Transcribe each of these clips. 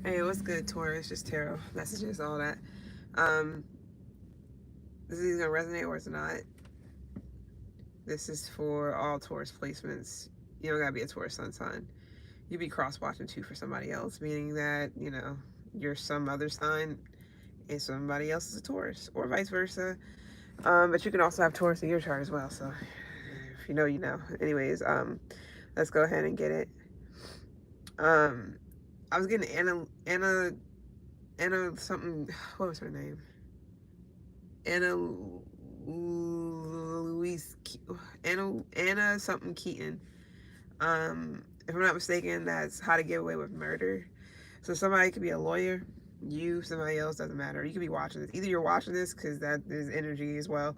Hey, what's good, Taurus? Just tarot messages, all that. Um, this is either gonna resonate or it's not. This is for all Taurus placements. You don't gotta be a Taurus sun sign. You be cross watching too for somebody else, meaning that you're some other sign and somebody else is a Taurus, or vice versa. But you can also have Taurus in your chart as well. So if you know, you know. Anyways, let's go ahead and get it. Um, I was getting Anna something. What was her name? Anna Louise Anna something Keaton. If I'm not mistaken, that's How to Get Away with Murder. So somebody could be a lawyer, you, somebody else, doesn't matter. You could be watching this. Either you're watching this because that is energy as well.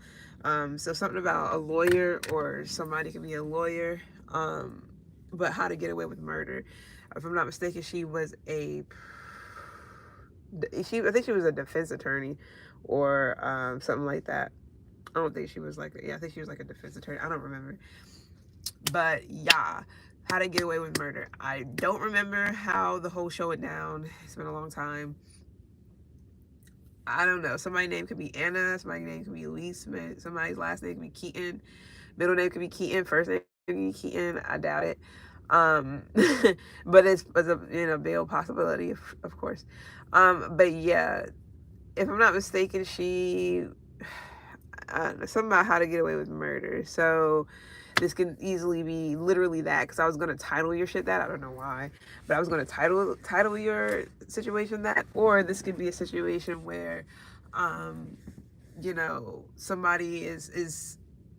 So something about a lawyer or somebody could be a lawyer. But How to Get Away with Murder. If I'm not mistaken, I think she was a defense attorney or something like that. I don't think she was like, yeah, I think she was like a defense attorney. I don't remember. But yeah, How to Get Away with Murder. I don't remember how the whole show went down. It's been a long time. I don't know. Somebody's name could be Anna. Somebody's name could be Elise. Somebody's last name could be Keaton. Middle name could be Keaton. First name could be Keaton. I doubt it. Um, but it's a big possibility, of course. But yeah, if I'm not mistaken, she something about How to Get Away with Murder. So this can easily be literally that, because I was gonna title your shit that. I don't know why, but I was gonna title your situation that. Or this could be a situation where, um, somebody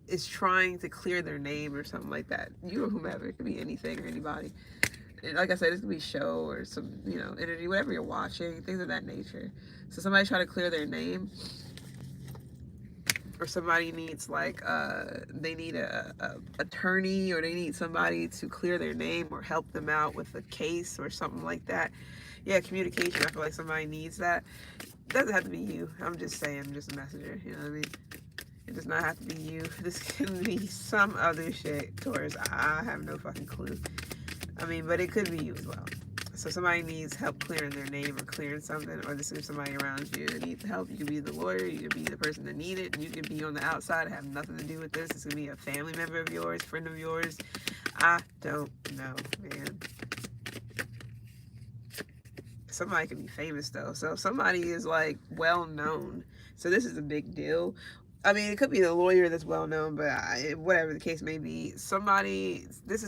is trying to clear their name or something like that. You or whomever, it could be anything or anybody. Like I said, this could be show or some energy, whatever you're watching, things of that nature. So somebody trying to clear their name, or somebody needs like they need a attorney, or they need somebody to clear their name or help them out with a case or something like that. Yeah, communication. I feel like somebody needs that. It doesn't have to be you. I'm just saying, I'm just a messenger. You know what I mean? It does not have to be you. This can be some other shit, Taurus. I have no fucking clue. I mean, but it could be you as well. So somebody needs help clearing their name or clearing something, or this is somebody around you that needs help. You could be the lawyer, you could be the person that needs it, you could be on the outside, have nothing to do with this. This could be a family member of yours, friend of yours. I don't know, man. Somebody could be famous though. So if somebody is like well known, so this is a big deal. I mean, it could be the lawyer that's well known, but whatever the case may be, this is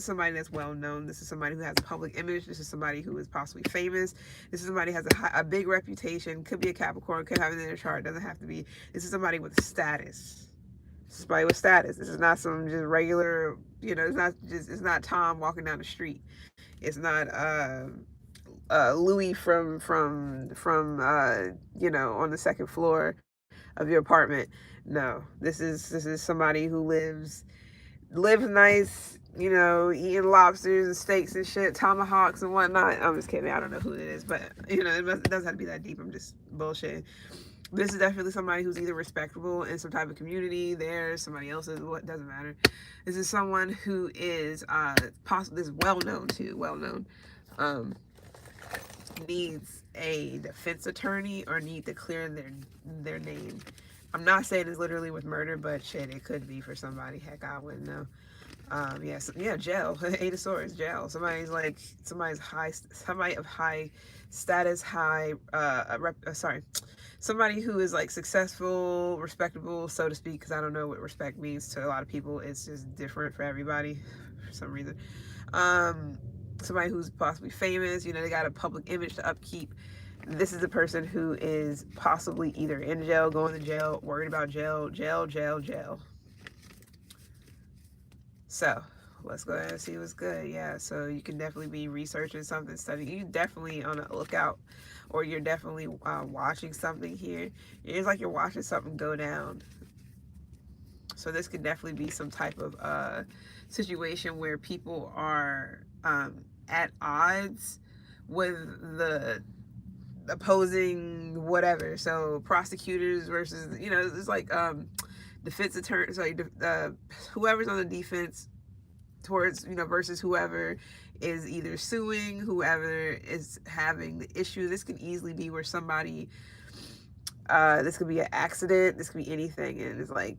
somebody that's well known. This is somebody who has a public image. This is somebody who is possibly famous. This is somebody who has a big reputation. Could be a Capricorn, could have it in their chart. Doesn't have to be. This is somebody with status. Somebody with status. This is not some just regular, it's not Tom walking down the street. It's not, Louis from on the second floor of your apartment. No, this is somebody who lives nice, eating lobsters and steaks and shit, tomahawks and whatnot. I'm just kidding. I don't know who it is, but it doesn't have to be that deep. I'm just bullshitting. This is definitely somebody who's either respectable in some type of community. There's somebody else's. What doesn't matter. This is someone who is possibly is well known too. Well known. Um, needs a defense attorney or need to clear their name. I'm not saying it's literally with murder, but shit, it could be for somebody. Heck, I wouldn't know. Jail. Eight of Swords, jail. Somebody of high status, somebody who is like successful, respectable, so to speak, because I don't know what respect means to a lot of people. It's just different for everybody for some reason. Somebody who's possibly famous, they got a public image to upkeep. This is the person who is possibly either in jail, going to jail, worried about jail. So let's go ahead and see what's good. Yeah, so you can definitely be researching something, studying. You're definitely on a lookout, or you're definitely watching something here. It's like you're watching something go down. So this could definitely be some type of situation where people are at odds with the opposing whatever. So prosecutors versus, it's like defense attorney, sorry, whoever's on the defense towards, versus whoever is either suing, whoever is having the issue. This can easily be where somebody, this could be an accident, this could be anything, and it's like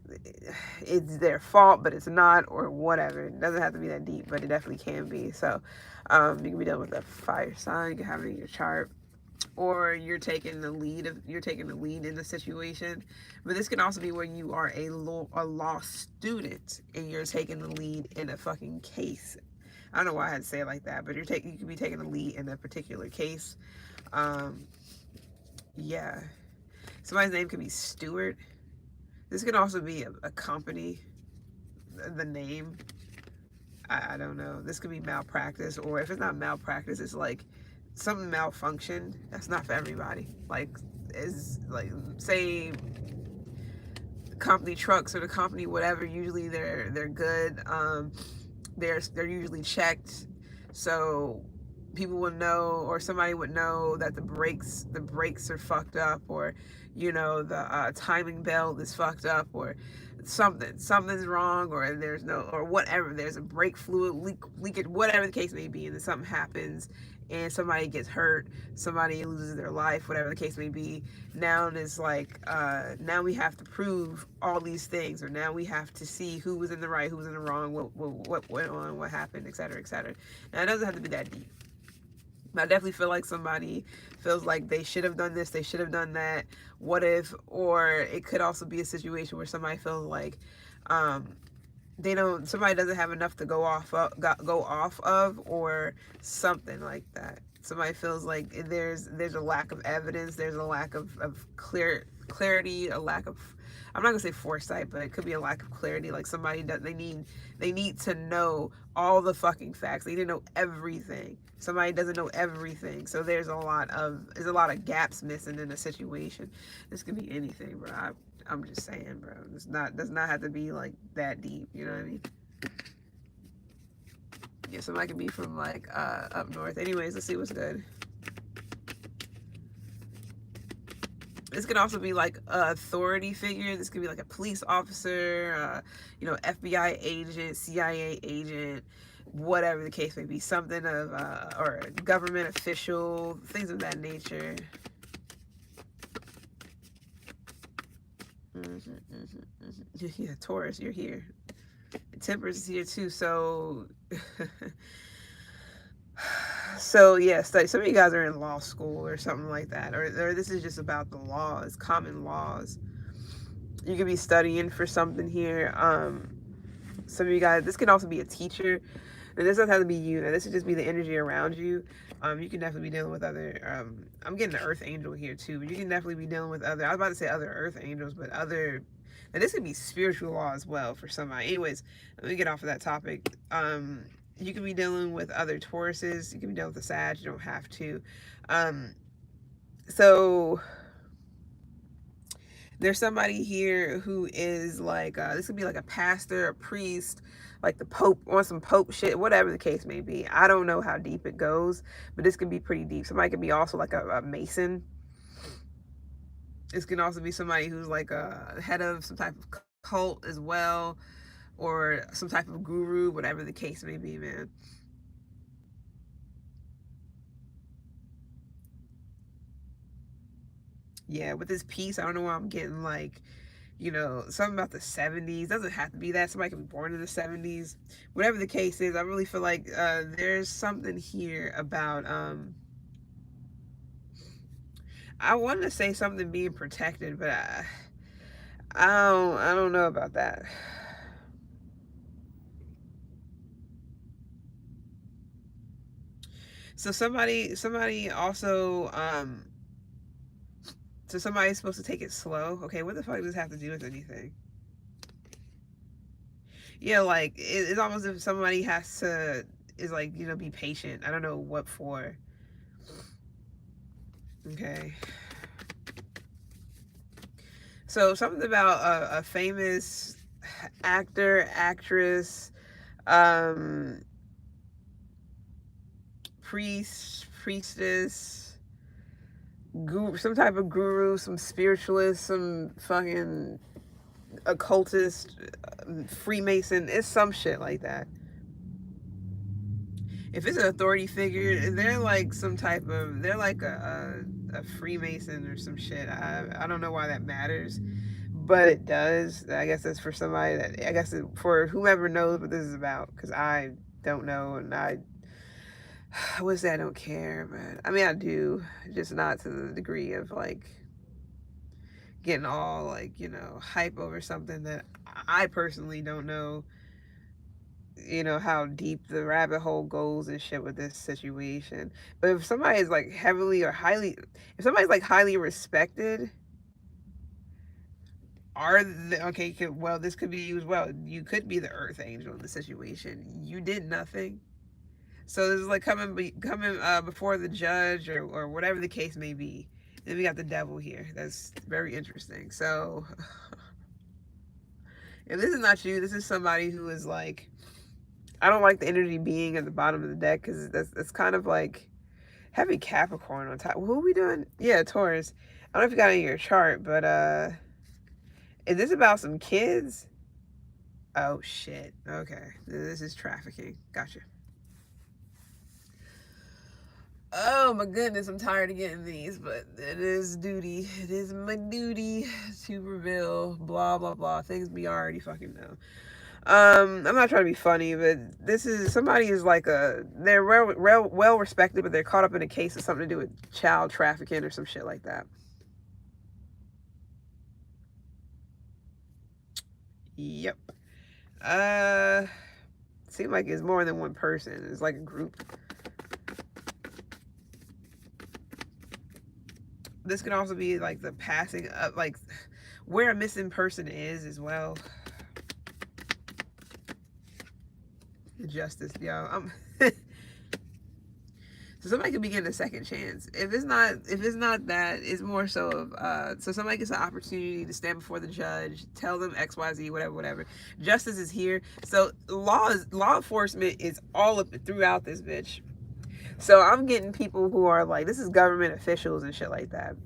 it's their fault, but it's not, or whatever. It doesn't have to be that deep, but it definitely can be. So you can be dealing with a fire sign, you can have it in your chart, or you're taking the lead in the situation. But this can also be where you are a law student and you're taking the lead in a fucking case. I don't know why I had to say it like that, but you could be taking the lead in a particular case. Yeah, somebody's name could be Stewart. This can also be a company, the name. I don't know. This could be malpractice, or if it's not malpractice, it's like something malfunctioned. That's not for everybody. Like, is like, say the company trucks or the company whatever, usually they're good. They're usually checked, so people would know, or somebody would know that the brakes are fucked up, or the timing belt is fucked up, or something's wrong, or there's no, or whatever, there's a brake fluid leakage, whatever the case may be, and then something happens and somebody gets hurt, somebody loses their life, whatever the case may be. Now it's like, now we have to prove all these things, or now we have to see who was in the right, who was in the wrong, what went on, what happened, etc., etc. Now it doesn't have to be that deep. I definitely feel like somebody feels like they should have done this, they should have done that, what if, or it could also be a situation where somebody feels like somebody doesn't have enough to go off of, or something like that. Somebody feels like there's a lack of evidence, there's a lack of clarity, a lack of, I'm not gonna say foresight, but it could be a lack of clarity. Like somebody they need to know all the fucking facts. They need to know everything. Somebody doesn't know everything, so there's a lot of gaps missing in a situation. This could be anything, bro. I'm just saying, bro. Does not have to be like that deep. You know what I mean? Yeah, somebody could be from like up north. Anyways, let's see what's good. This could also be like an authority figure. This could be like a police officer, FBI agent, CIA agent, whatever the case may be. Something of, or a government official, things of that nature. Yeah, Taurus, you're here. Temperance is here too, so so yeah, study. Some of you guys are in law school or something like that, or this is just about the laws, common laws. You could be studying for something here. Some of you guys, this can also be a teacher, and this doesn't have to be you. Now, this would just be the energy around you. You can definitely be dealing with other, I'm getting the earth angel here too, but you can definitely be dealing with other, I was about to say other earth angels, but other, and this could be spiritual law as well for somebody. Anyways, let me get off of that topic. You can be dealing with other Tauruses. You can be dealing with the Sag. You don't have to. So there's somebody here who is like, this could be like a pastor, a priest, like the Pope, on some Pope shit, whatever the case may be. I don't know how deep it goes, but this can be pretty deep. Somebody could be also like a Mason. This can also be somebody who's like a head of some type of cult as well, or some type of guru, whatever the case may be, man. Yeah, with this piece, I don't know why I'm getting like, something about the 70s. Doesn't have to be that. Somebody could be born in the 70s. Whatever the case is, I really feel like there's something here about, I wanted to say something being protected, but I don't know about that. So somebody also, so somebody's supposed to take it slow. Okay, what the fuck does this have to do with anything? Yeah, like, it's almost as if somebody is like, be patient. I don't know what for. Okay. So something about a famous actor, actress, priest, priestess, guru, some type of guru, some spiritualist, some fucking occultist, Freemason. It's some shit like that. if it's an authority figure, they're like some type of, they're like a Freemason or some shit. I don't know why that matters, but it does. I guess that's for somebody that, I guess for whoever knows what this is about, because I don't know, and I would say I don't care, but I mean I do, just not to the degree of like getting all like, hype over something that I personally don't know, how deep the rabbit hole goes and shit with this situation. But if somebody is like heavily or highly, if somebody's like highly respected, okay, well, this could be used well. You could be the earth angel in the situation. You did nothing. So this is like coming before the judge, or whatever the case may be. Then we got the devil here. That's very interesting. So if this is not you, this is somebody who is like, I don't like the energy being at the bottom of the deck, because that's kind of like heavy Capricorn on top. Who are we doing? Yeah, Taurus. I don't know if you got it in your chart, but is this about some kids? Oh shit. Okay. This is trafficking. Gotcha. Oh my goodness, I'm tired of getting these, but it is duty. It is my duty to reveal blah blah blah things we already fucking know. I'm not trying to be funny, but this is somebody is like they're well respected, but they're caught up in a case of something to do with child trafficking or some shit like that. Yep. Seems like it's more than one person. It's like a group. This could also be like the passing of, like, where a missing person is as well. Justice, yo. So somebody could be getting a second chance. If it's not that, it's more so of so somebody gets an opportunity to stand before the judge, tell them XYZ, whatever. Justice is here. So law enforcement is all up throughout this bitch. So I'm getting people who are like, this is government officials and shit like that.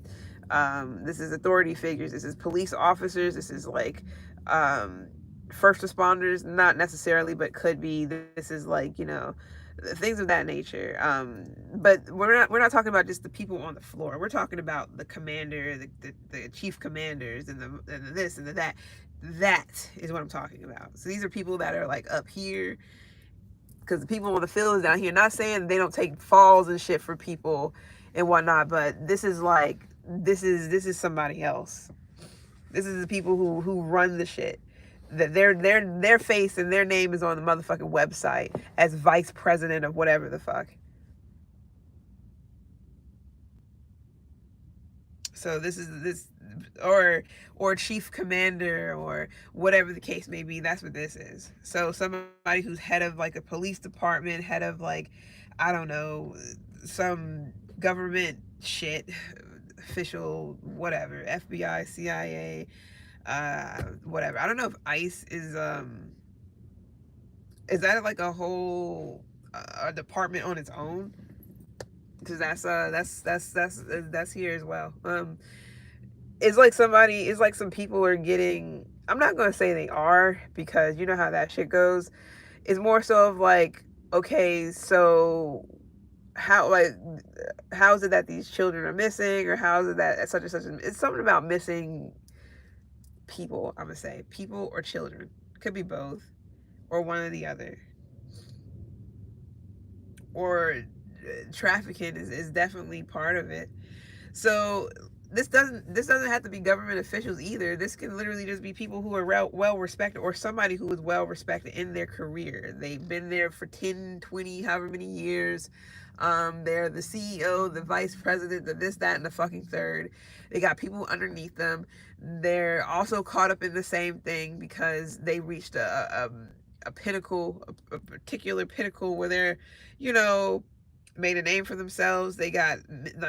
This is authority figures. This is police officers. This is like first responders, not necessarily, but could be. This is like, things of that nature. But we're not talking about just the people on the floor. We're talking about the commander, the chief commanders, and the this and the that. That is what I'm talking about. So these are people that are like up here, because the people on the field is down here. Not saying they don't take falls and shit for people and whatnot, but this is like, this is somebody else. This is the people who run the shit. That their face and their name is on the motherfucking website as vice president of whatever the fuck. So this or chief commander or whatever the case may be. That's what this is. So somebody who's head of like a police department, head of like, I don't know, some government shit, official, whatever, FBI, CIA, whatever. I don't know if ICE is that like a whole department on its own, because that's here as well. It's like some people are getting, I'm not gonna say they are, because you know how that shit goes. It's more so of like, okay, so how is it that these children are missing, or how is it that such and such, it's something about missing people. I'm gonna say people or children, could be both or one or the other, or trafficking is definitely part of it. So this doesn't have to be government officials either. This can literally just be people who are well respected, or somebody who is well respected in their career. They've been there for 10, 20, however many years. They're the CEO, the vice president, the this, that, and the fucking third. They got people underneath them. They're also caught up in the same thing because they reached a pinnacle, a particular pinnacle where they're, made a name for themselves. They got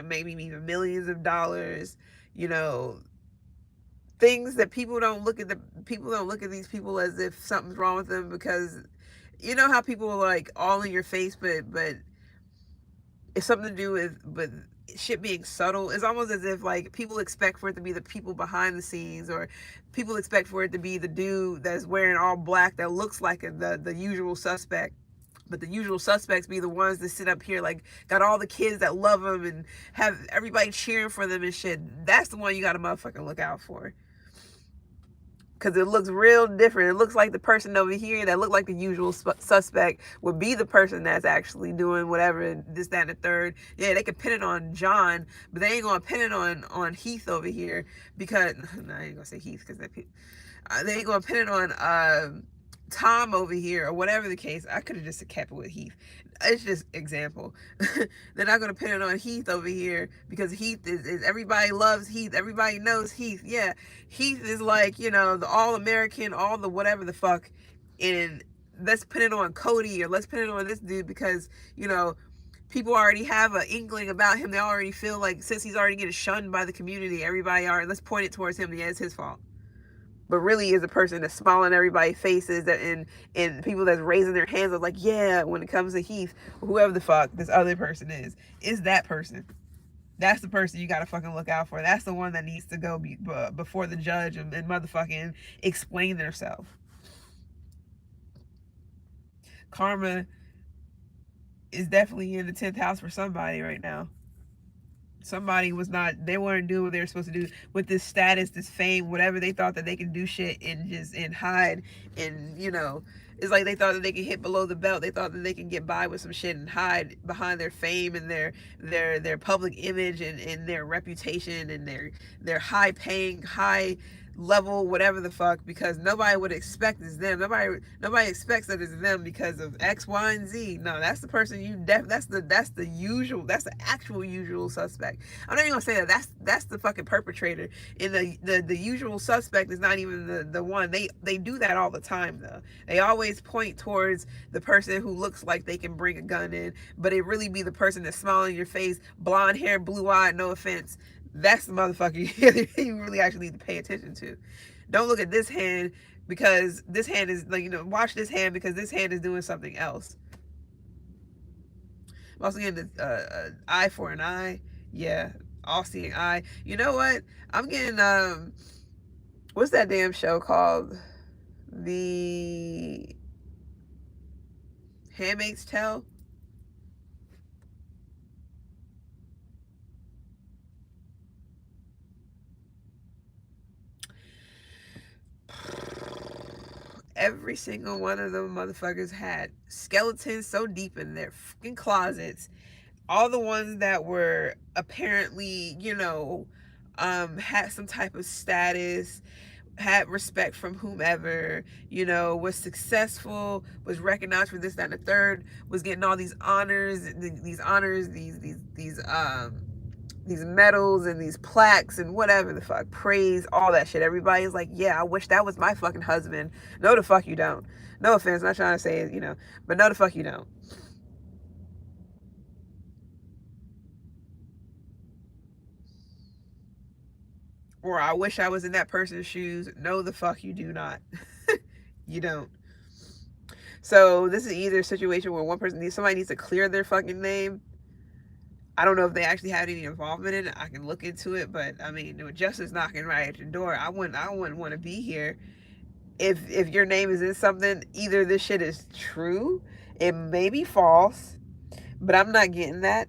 maybe even millions of dollars, things that people don't look at these people as if something's wrong with them, because you know how people are like all in your face, but it's something to do with shit being subtle. It's almost as if like people expect for it to be the people behind the scenes, or people expect for it to be the dude that's wearing all black that looks like the usual suspect. But the usual suspects be the ones that sit up here, like, got all the kids that love them and have everybody cheering for them and shit. That's the one you gotta motherfucking look out for. Because it looks real different. It looks like the person over here that looked like the usual suspect would be the person that's actually doing whatever, this, that, and the third. Yeah, they could pin it on John, but they ain't gonna pin it on Heath over here because no, I ain't gonna say Heath because they ain't gonna pin it on Tom over here or whatever the case. I could have just kept it with Heath. It's just example. They're not gonna pin it on Heath over here because Heath is everybody loves Heath. Everybody knows Heath. Yeah, Heath is like, the all American, all the whatever the fuck. And let's put it on Cody or let's put it on this dude because people already have an inkling about him. They already feel like since he's already getting shunned by the community, everybody already, let's point it towards him. Yeah, it's his fault. But really is a person that's smiling everybody's faces and people that's raising their hands are like, yeah, when it comes to Heath, whoever the fuck this other person is that person. That's the person you gotta fucking look out for. That's the one that needs to go before the judge and motherfucking explain themselves. Karma is definitely in the 10th house for somebody right now. Somebody they weren't doing what they were supposed to do with this status, this fame, whatever. They thought that they could do shit and hide, and it's like they thought that they could hit below the belt. They thought that they could get by with some shit and hide behind their fame and their public image and their reputation and their high paying, high level, whatever the fuck, because nobody would expect it's them. Nobody expects that it's them because of X, Y, and Z. No, that's the person that's the usual, that's the actual usual suspect. I'm not even gonna say that. That's the fucking perpetrator. And the usual suspect is not even the one. They do that all the time though. They always point towards the person who looks like they can bring a gun in, but it really be the person that's smiling in your face, blonde hair, blue eyed, no offense. That's the motherfucker you really actually need to pay attention to. Don't look at this hand because this hand is like, watch this hand because this hand is doing something else. I'm also getting the eye for an eye. Yeah, all seeing eye. You know what? I'm getting, what's that damn show called? The Handmaid's Tale? Every single one of them motherfuckers had skeletons so deep in their fucking closets. All the ones that were apparently, had some type of status, had respect from whomever, was successful, was recognized for this, that, and the third, was getting all these honors, these medals and these plaques and whatever the fuck, praise, all that shit. Everybody's like, yeah, I wish that was my fucking husband. No, the fuck you don't. No offense, I'm not trying to say it, but no, the fuck you don't. Or I wish I was in that person's shoes. No, the fuck you do not. You don't. So this is either a situation where somebody needs to clear their fucking name. I don't know if they actually had any involvement in it. I can look into it, but I mean, with justice knocking right at your door, I wouldn't want to be here. If your name is in something, either this shit is true, it may be false, but I'm not getting that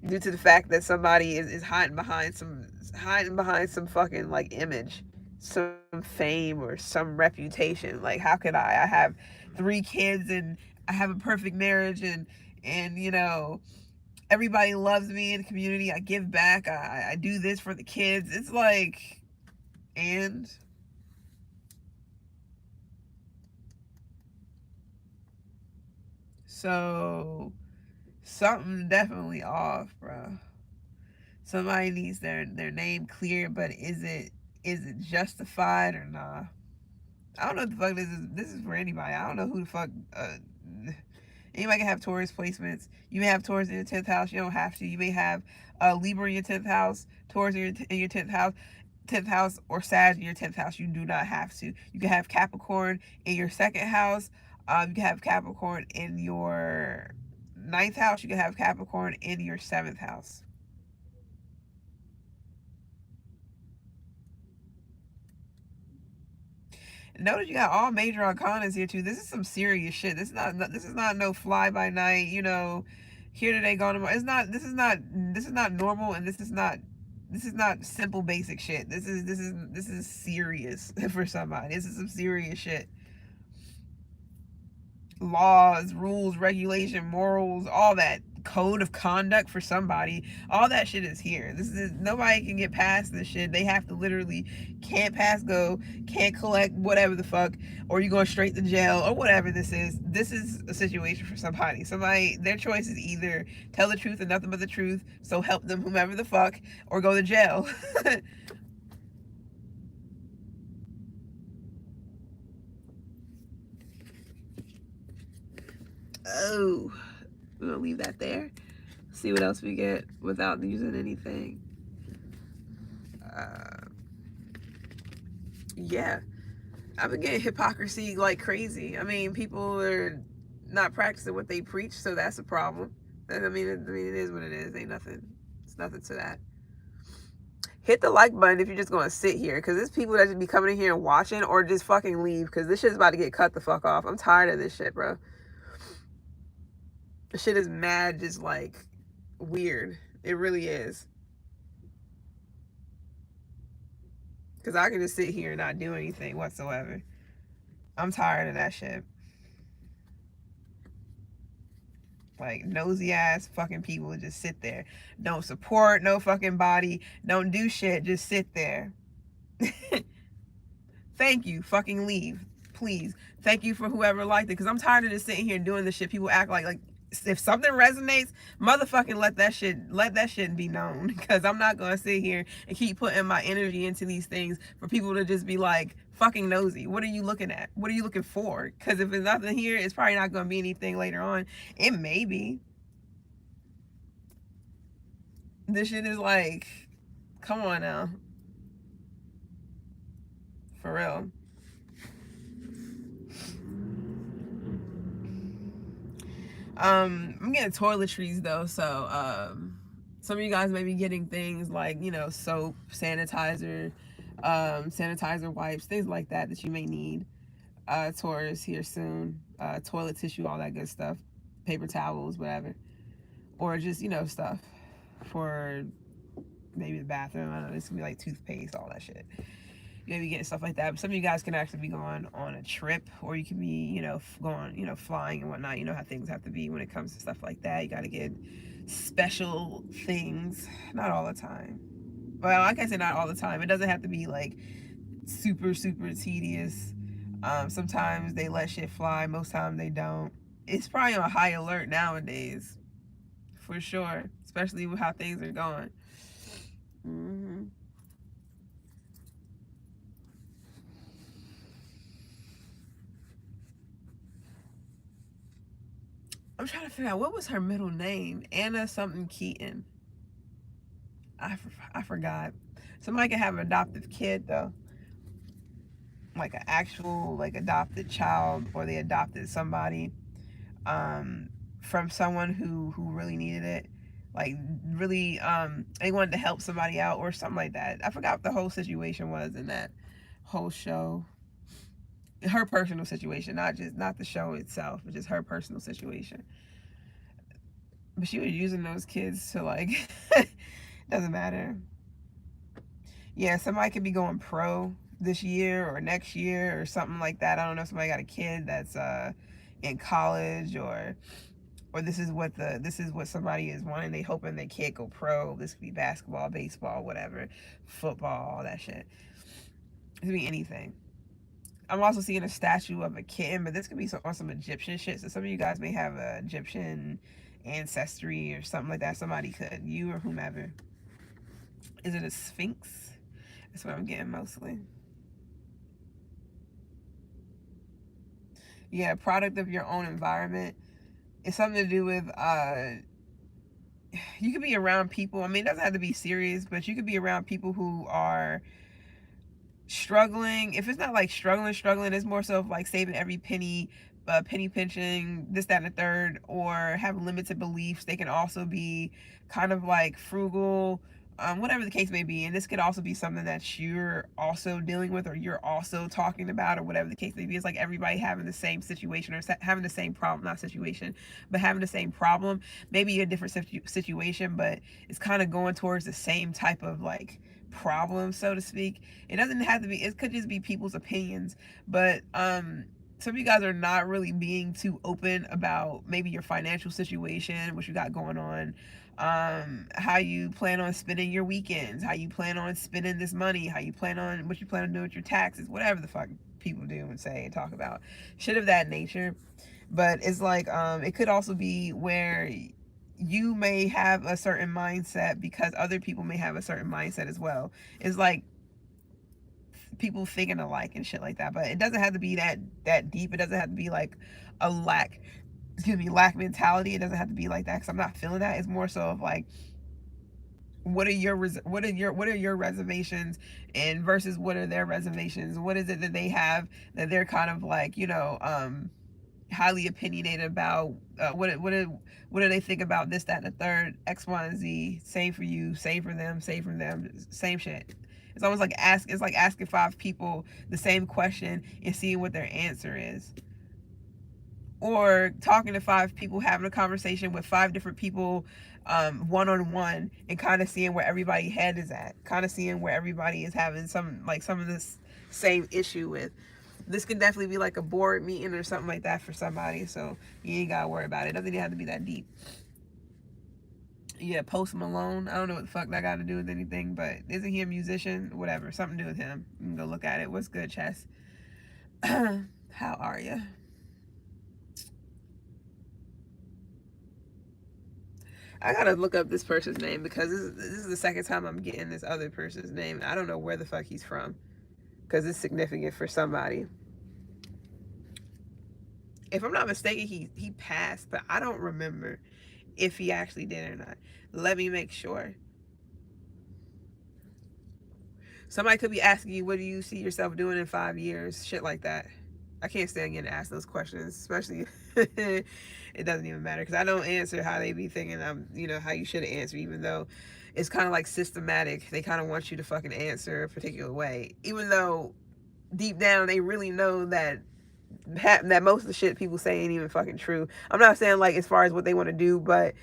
due to the fact that somebody is hiding behind some fucking like image, some fame or some reputation. Like, how could I have 3 kids and I have a perfect marriage and everybody loves me in the community. I give back. I do this for the kids. It's like, and so something definitely off, bro. Somebody needs their name clear, but is it justified or not? I don't know what the fuck this is. This is for anybody. I don't know who the fuck. Anybody can have Taurus placements. You may have Taurus in your 10th house. You don't have to. You may have Libra in your 10th house, Taurus in your 10th house. 10th house or Sag in your 10th house. You do not have to. You can have Capricorn in your 2nd house. You can have Capricorn in your 9th house. You can have Capricorn in your 7th house. Notice you got all major arcanas here too. This is some serious shit. This is not no fly by night, you know, here today, gone tomorrow. It's not this is not normal, and this is not simple basic shit. This is serious for somebody. This is some serious shit. Laws, rules, regulation, morals, all that code of conduct for somebody, all that shit is here. This is nobody can get past this shit. They have to literally can't pass go, can't collect whatever the fuck, or you going straight to jail or whatever this is. This is a situation for somebody. Somebody, their choice is either tell the truth and nothing but the truth, so help them whomever the fuck, or go to jail. Oh, we're gonna leave that there. See what else we get without using anything. Yeah, I've been getting hypocrisy like crazy. I mean, people are not practicing what they preach, so that's a problem. I mean, it is what it is. Ain't nothing. It's nothing to that. Hit the like button if you're just gonna sit here, because there's people that just be coming in here and watching, or just fucking leave, because this shit's about to get cut the fuck off. I'm tired of this shit, bro. The shit is mad, just like weird. It really is. Because I can just sit here and not do anything whatsoever. I'm tired of that shit. Like, nosy ass fucking people just sit there. Don't support no fucking body. Don't do shit. Just sit there. Thank you. Fucking leave. Please. Thank you for whoever liked it. Because I'm tired of just sitting here doing this shit. People act like if something resonates, motherfucking let that shit be known. Because I'm not gonna sit here and keep putting my energy into these things for people to just be like fucking nosy. What are you looking at? What are you looking for? Because if there's nothing here, it's probably not gonna be anything later on. It may be. This shit is like, come on now. For real. I'm getting toiletries though, so some of you guys may be getting things like, you know, soap, sanitizer, sanitizer wipes, things like that that you may need. Taurus here soon. Toilet tissue, all that good stuff. Paper towels, whatever. Or just, you know, stuff for maybe the bathroom. I don't know, this could be like toothpaste, all that shit. You may be getting stuff like that. But some of you guys can actually be going on a trip, or you can be, you know, going, you know, flying and whatnot. You know how things have to be when it comes to stuff like that. You got to get special things. Not all the time. Well, like I said, not all the time. It doesn't have to be like super, super tedious. Sometimes they let shit fly. Most times they don't. It's probably on high alert nowadays. For sure. Especially with how things are going. Mm-hmm. I'm trying to figure out what was her middle name. Anna something Keaton. I forgot. Somebody can have an adoptive kid though, like an actual like adopted child, or they adopted somebody from someone who really needed it, like really they wanted to help somebody out or something like that. I forgot what the whole situation was in that whole show. Her personal situation, not the show itself, but just her personal situation. But she was using those kids to like doesn't matter. Yeah, somebody could be going pro this year or next year or something like that. I don't know if somebody got a kid that's in college, or this is what somebody is wanting. They hoping they kid go pro. This could be basketball, baseball, whatever, football, all that shit. It could be anything. I'm also seeing a statue of a kitten, but this could be on some Egyptian shit. So some of you guys may have an Egyptian ancestry or something like that. Somebody could, you or whomever. Is it a sphinx? That's what I'm getting mostly. Yeah, product of your own environment. It's something to do with you could be around people. I mean, it doesn't have to be serious, but you could be around people who are struggling. If it's not like struggling, it's more so of like saving every penny, penny pinching, this, that, and the third, or have limited beliefs. They can also be kind of like frugal, whatever the case may be. And this could also be something that you're also dealing with, or you're also talking about, or whatever the case may be. It's like everybody having the same situation, or having the same problem, not situation, but having the same problem. Maybe a different situation, but it's kind of going towards the same type of like problem, so to speak. It doesn't have to be, it could just be people's opinions, but some of you guys are not really being too open about maybe your financial situation, what you got going on, how you plan on spending your weekends, how you plan on spending this money, how you plan on, what you plan on doing with your taxes, whatever the fuck people do and say and talk about, shit of that nature. But it's like, it could also be where you may have a certain mindset because other people may have a certain mindset as well. It's like people thinking alike and shit like that. But it doesn't have to be that deep. It doesn't have to be like a lack mentality. It doesn't have to be like that, because I'm not feeling that. It's more so of like, what are your reservations, and versus what are their reservations? What is it that they have that they're kind of like, highly opinionated about? What do they think about this, that, and the third, X, Y, and Z? Same for you, same for them, same for them, same shit. It's almost like asking 5 people the same question and seeing what their answer is. Or talking to 5 people, having a conversation with 5 different people, one-on-one, and kind of seeing where everybody's head is at, kind of seeing where everybody is having some of this same issue with. This can definitely be like a board meeting or something like that for somebody, so you ain't gotta worry about it. It doesn't even have to be that deep. Yeah, Post Malone. I don't know what the fuck that got to do with anything, but isn't he a musician? Whatever, something to do with him. You can go look at it. What's good, Chess? How are you? I gotta look up this person's name, because this is the second time I'm getting this other person's name. I don't know where the fuck he's from, because it's significant for somebody. If I'm not mistaken, he passed, but I don't remember if he actually did or not. Let me make sure. Somebody could be asking you, what do you see yourself doing in 5 years? Shit like that. I can't stand getting asked those questions, especially it doesn't even matter, because I don't answer how they be thinking how you should answer, even though it's kind of like systematic. They kind of want you to fucking answer a particular way, even though deep down they really know that most of the shit people say ain't even fucking true. I'm not saying like as far as what they want to do, but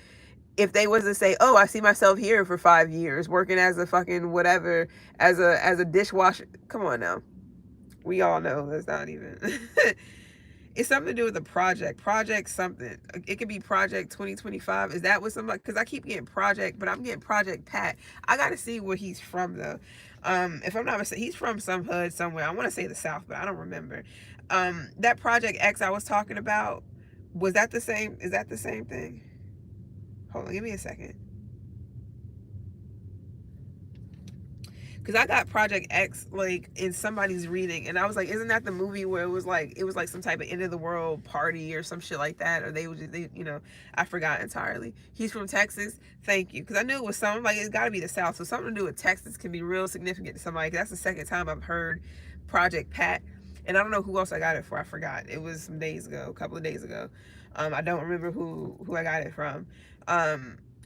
if they was to say, oh, I see myself here for 5 years working as a fucking whatever, as a dishwasher, come on now. We all know that's not even. It's something to do with the project something. It could be Project 2025. Is that what somebody, because I keep getting project, but I'm getting Project Pat. I gotta see where he's from though. If I'm not mistaken, he's from some hood somewhere. I want to say the South, but I don't remember. That Project X I was talking about, was that the same? Is that the same thing? Hold on, give me a second. Because I got Project X like in somebody's reading, and I was like, isn't that the movie where it was like some type of end of the world party or some shit like that? Or they would just, I forgot entirely. He's from Texas. Thank you. Because I knew it was something like, it's got to be the South. So something to do with Texas can be real significant to somebody. That's the second time I've heard Project Pat. And I don't know who else I got it for. I forgot. It was some days ago, a couple of days ago. I don't remember who I got it from.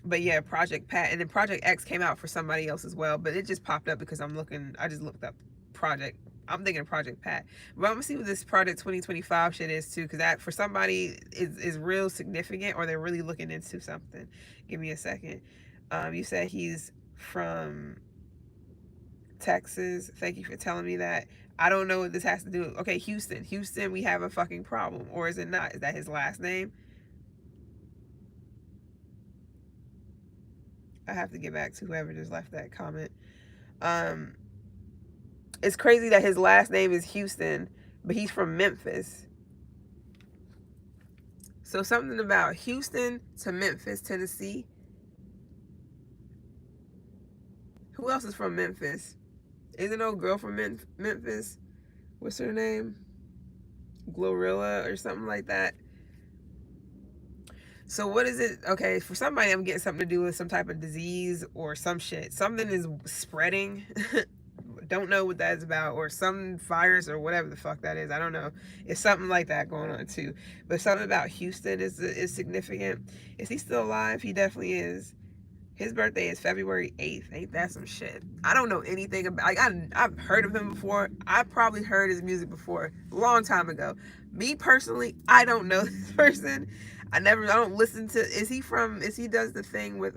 But yeah, Project Pat, and then Project X came out for somebody else as well, but it just popped up because I just looked up Project. I'm thinking of Project Pat. But I'm gonna see what this Project 2025 shit is too, because that for somebody is real significant, or they're really looking into something. Give me a second. You said he's from Texas. Thank you for telling me that. I don't know what this has to do with. Okay, Houston, we have a fucking problem. Or is it not? Is that his last name? I have to get back to whoever just left that comment. It's crazy that his last name is Houston, but he's from Memphis. So something about Houston to Memphis, Tennessee. Who else is from Memphis? Isn't no girl from Memphis? What's her name? Glorilla or something like that. So what is it? Okay, for somebody, I'm getting something to do with some type of disease or some shit. Something is spreading. Don't know what that's about, or some virus or whatever the fuck that is. I don't know. It's something like that going on too. But something about Houston is significant. Is he still alive? He definitely is. His birthday is February 8th. Ain't that some shit? I don't know anything about. Like I've heard of him before. I probably heard his music before a long time ago. Me personally, I don't know this person. I don't listen to. Is he from? Is he does the thing with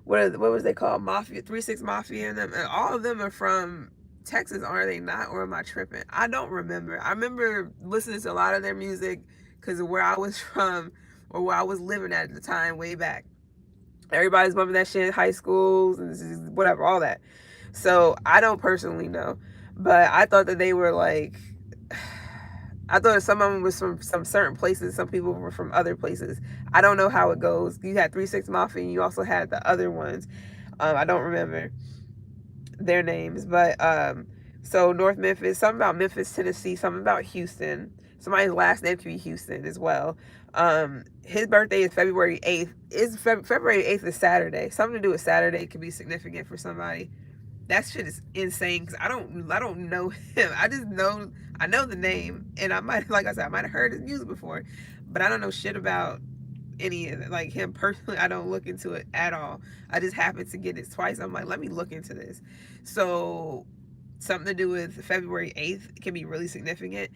what was they called? Mafia, 3 6 Mafia, and them. And all of them are from Texas, are they not? Or am I tripping? I don't remember. I remember listening to a lot of their music because of where I was from or where I was living at the time, way back. Everybody's bumping that shit in high schools and whatever, all that. So I don't personally know, but I thought that they were like, I thought some of them was from some certain places. Some people were from other places. I don't know how it goes. You had 3 6 Mafia, and you also had the other ones. I don't remember their names, but so North Memphis, something about Memphis, Tennessee, something about Houston. Somebody's last name could be Houston as well. His birthday is February 8th. February 8th is Saturday. Something to do with Saturday could be significant for somebody. That shit is insane because I don't know him. I know the name, and I might, like I said, I might have heard his music before, but I don't know shit about any of it. Like him personally, I don't look into it at all. I just happened to get it twice. I'm like, let me look into this. So something to do with February 8th can be really significant.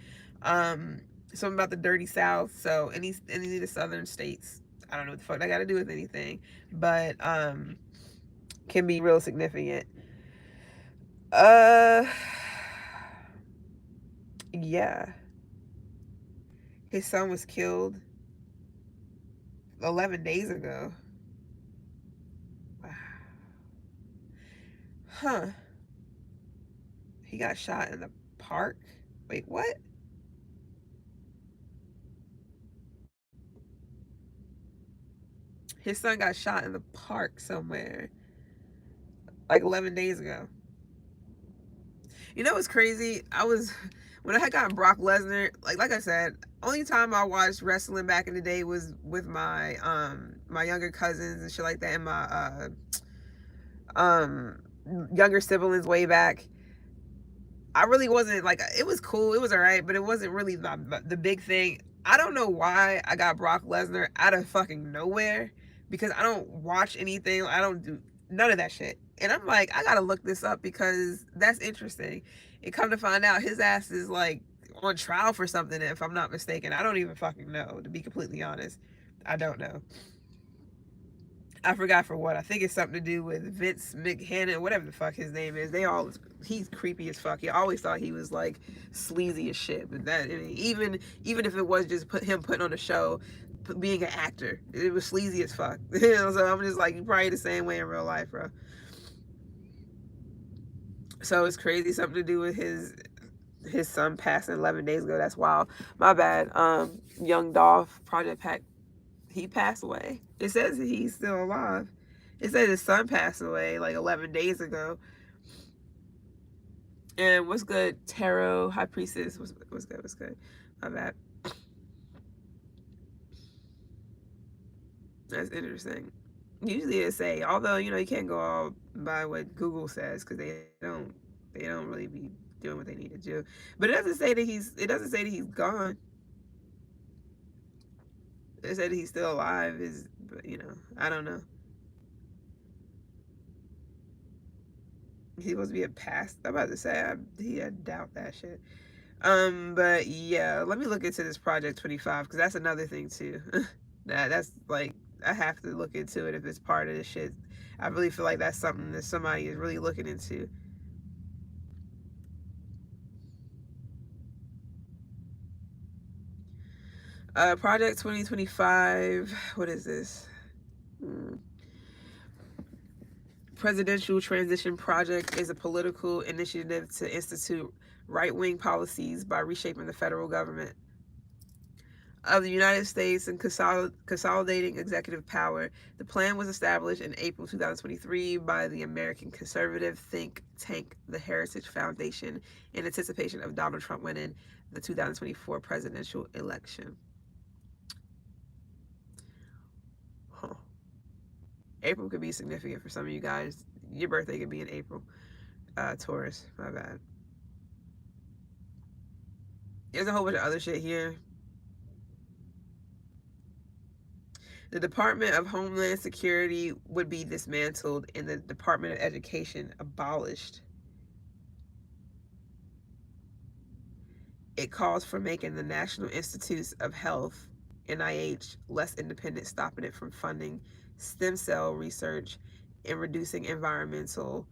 Something about the dirty South. So any of the southern states. I don't know what the fuck that got to do with anything, but can be real significant. Uh, yeah. His son was killed 11 days ago. Wow. Huh. He got shot in the park? Wait, what? His son got shot in the park somewhere like 11 days ago. You know what's crazy? When I had gotten Brock Lesnar, like I said, only time I watched wrestling back in the day was with my younger cousins and shit like that, and my um younger siblings way back. I really wasn't like, it was cool, it was all right, but it wasn't really the big thing. I don't know why I got Brock Lesnar out of fucking nowhere, because I don't watch anything. I don't do none of that shit. And I'm like, I gotta look this up because that's interesting. And come to find out, his ass is like on trial for something, if I'm not mistaken. I don't even fucking know, to be completely honest. I don't know. I forgot for what. I think it's something to do with Vince McHannon, whatever the fuck his name is. He's creepy as fuck. I always thought he was like sleazy as shit. But that, I mean, even if it was just him putting on a show, being an actor, it was sleazy as fuck. You know, so I'm just like, you probably the same way in real life, bro. So it's crazy. Something to do with his son passing 11 days ago. That's wild. My bad. Young Dolph, Project Pack, he passed away. It says he's still alive. It says his son passed away like 11 days ago. And what's good, Tarot High Priestess? What's good? What's good? My bad. That's interesting. Usually it say, although you can't go all by what Google says because they don't really be doing what they need to do. But it doesn't say that he's gone. It said that he's still alive. But I don't know. He's supposed to be a past. I'm about to say I doubt that shit. But yeah, let me look into this Project 25 because that's another thing too. That's like, I have to look into it if it's part of this shit. I really feel like that's something that somebody is really looking into. Project 2025. What is this? Hmm. Presidential Transition Project is a political initiative to institute right-wing policies by reshaping the federal government of the United States and consolidating executive power. The plan was established in April 2023 by the American conservative think tank, the Heritage Foundation, in anticipation of Donald Trump winning the 2024 presidential election. Huh. April could be significant for some of you guys. Your birthday could be in April. Taurus, my bad. There's a whole bunch of other shit here. The Department of Homeland Security would be dismantled and the Department of Education abolished. It calls for making the National Institutes of Health, NIH, less independent, stopping it from funding stem cell research and reducing environmental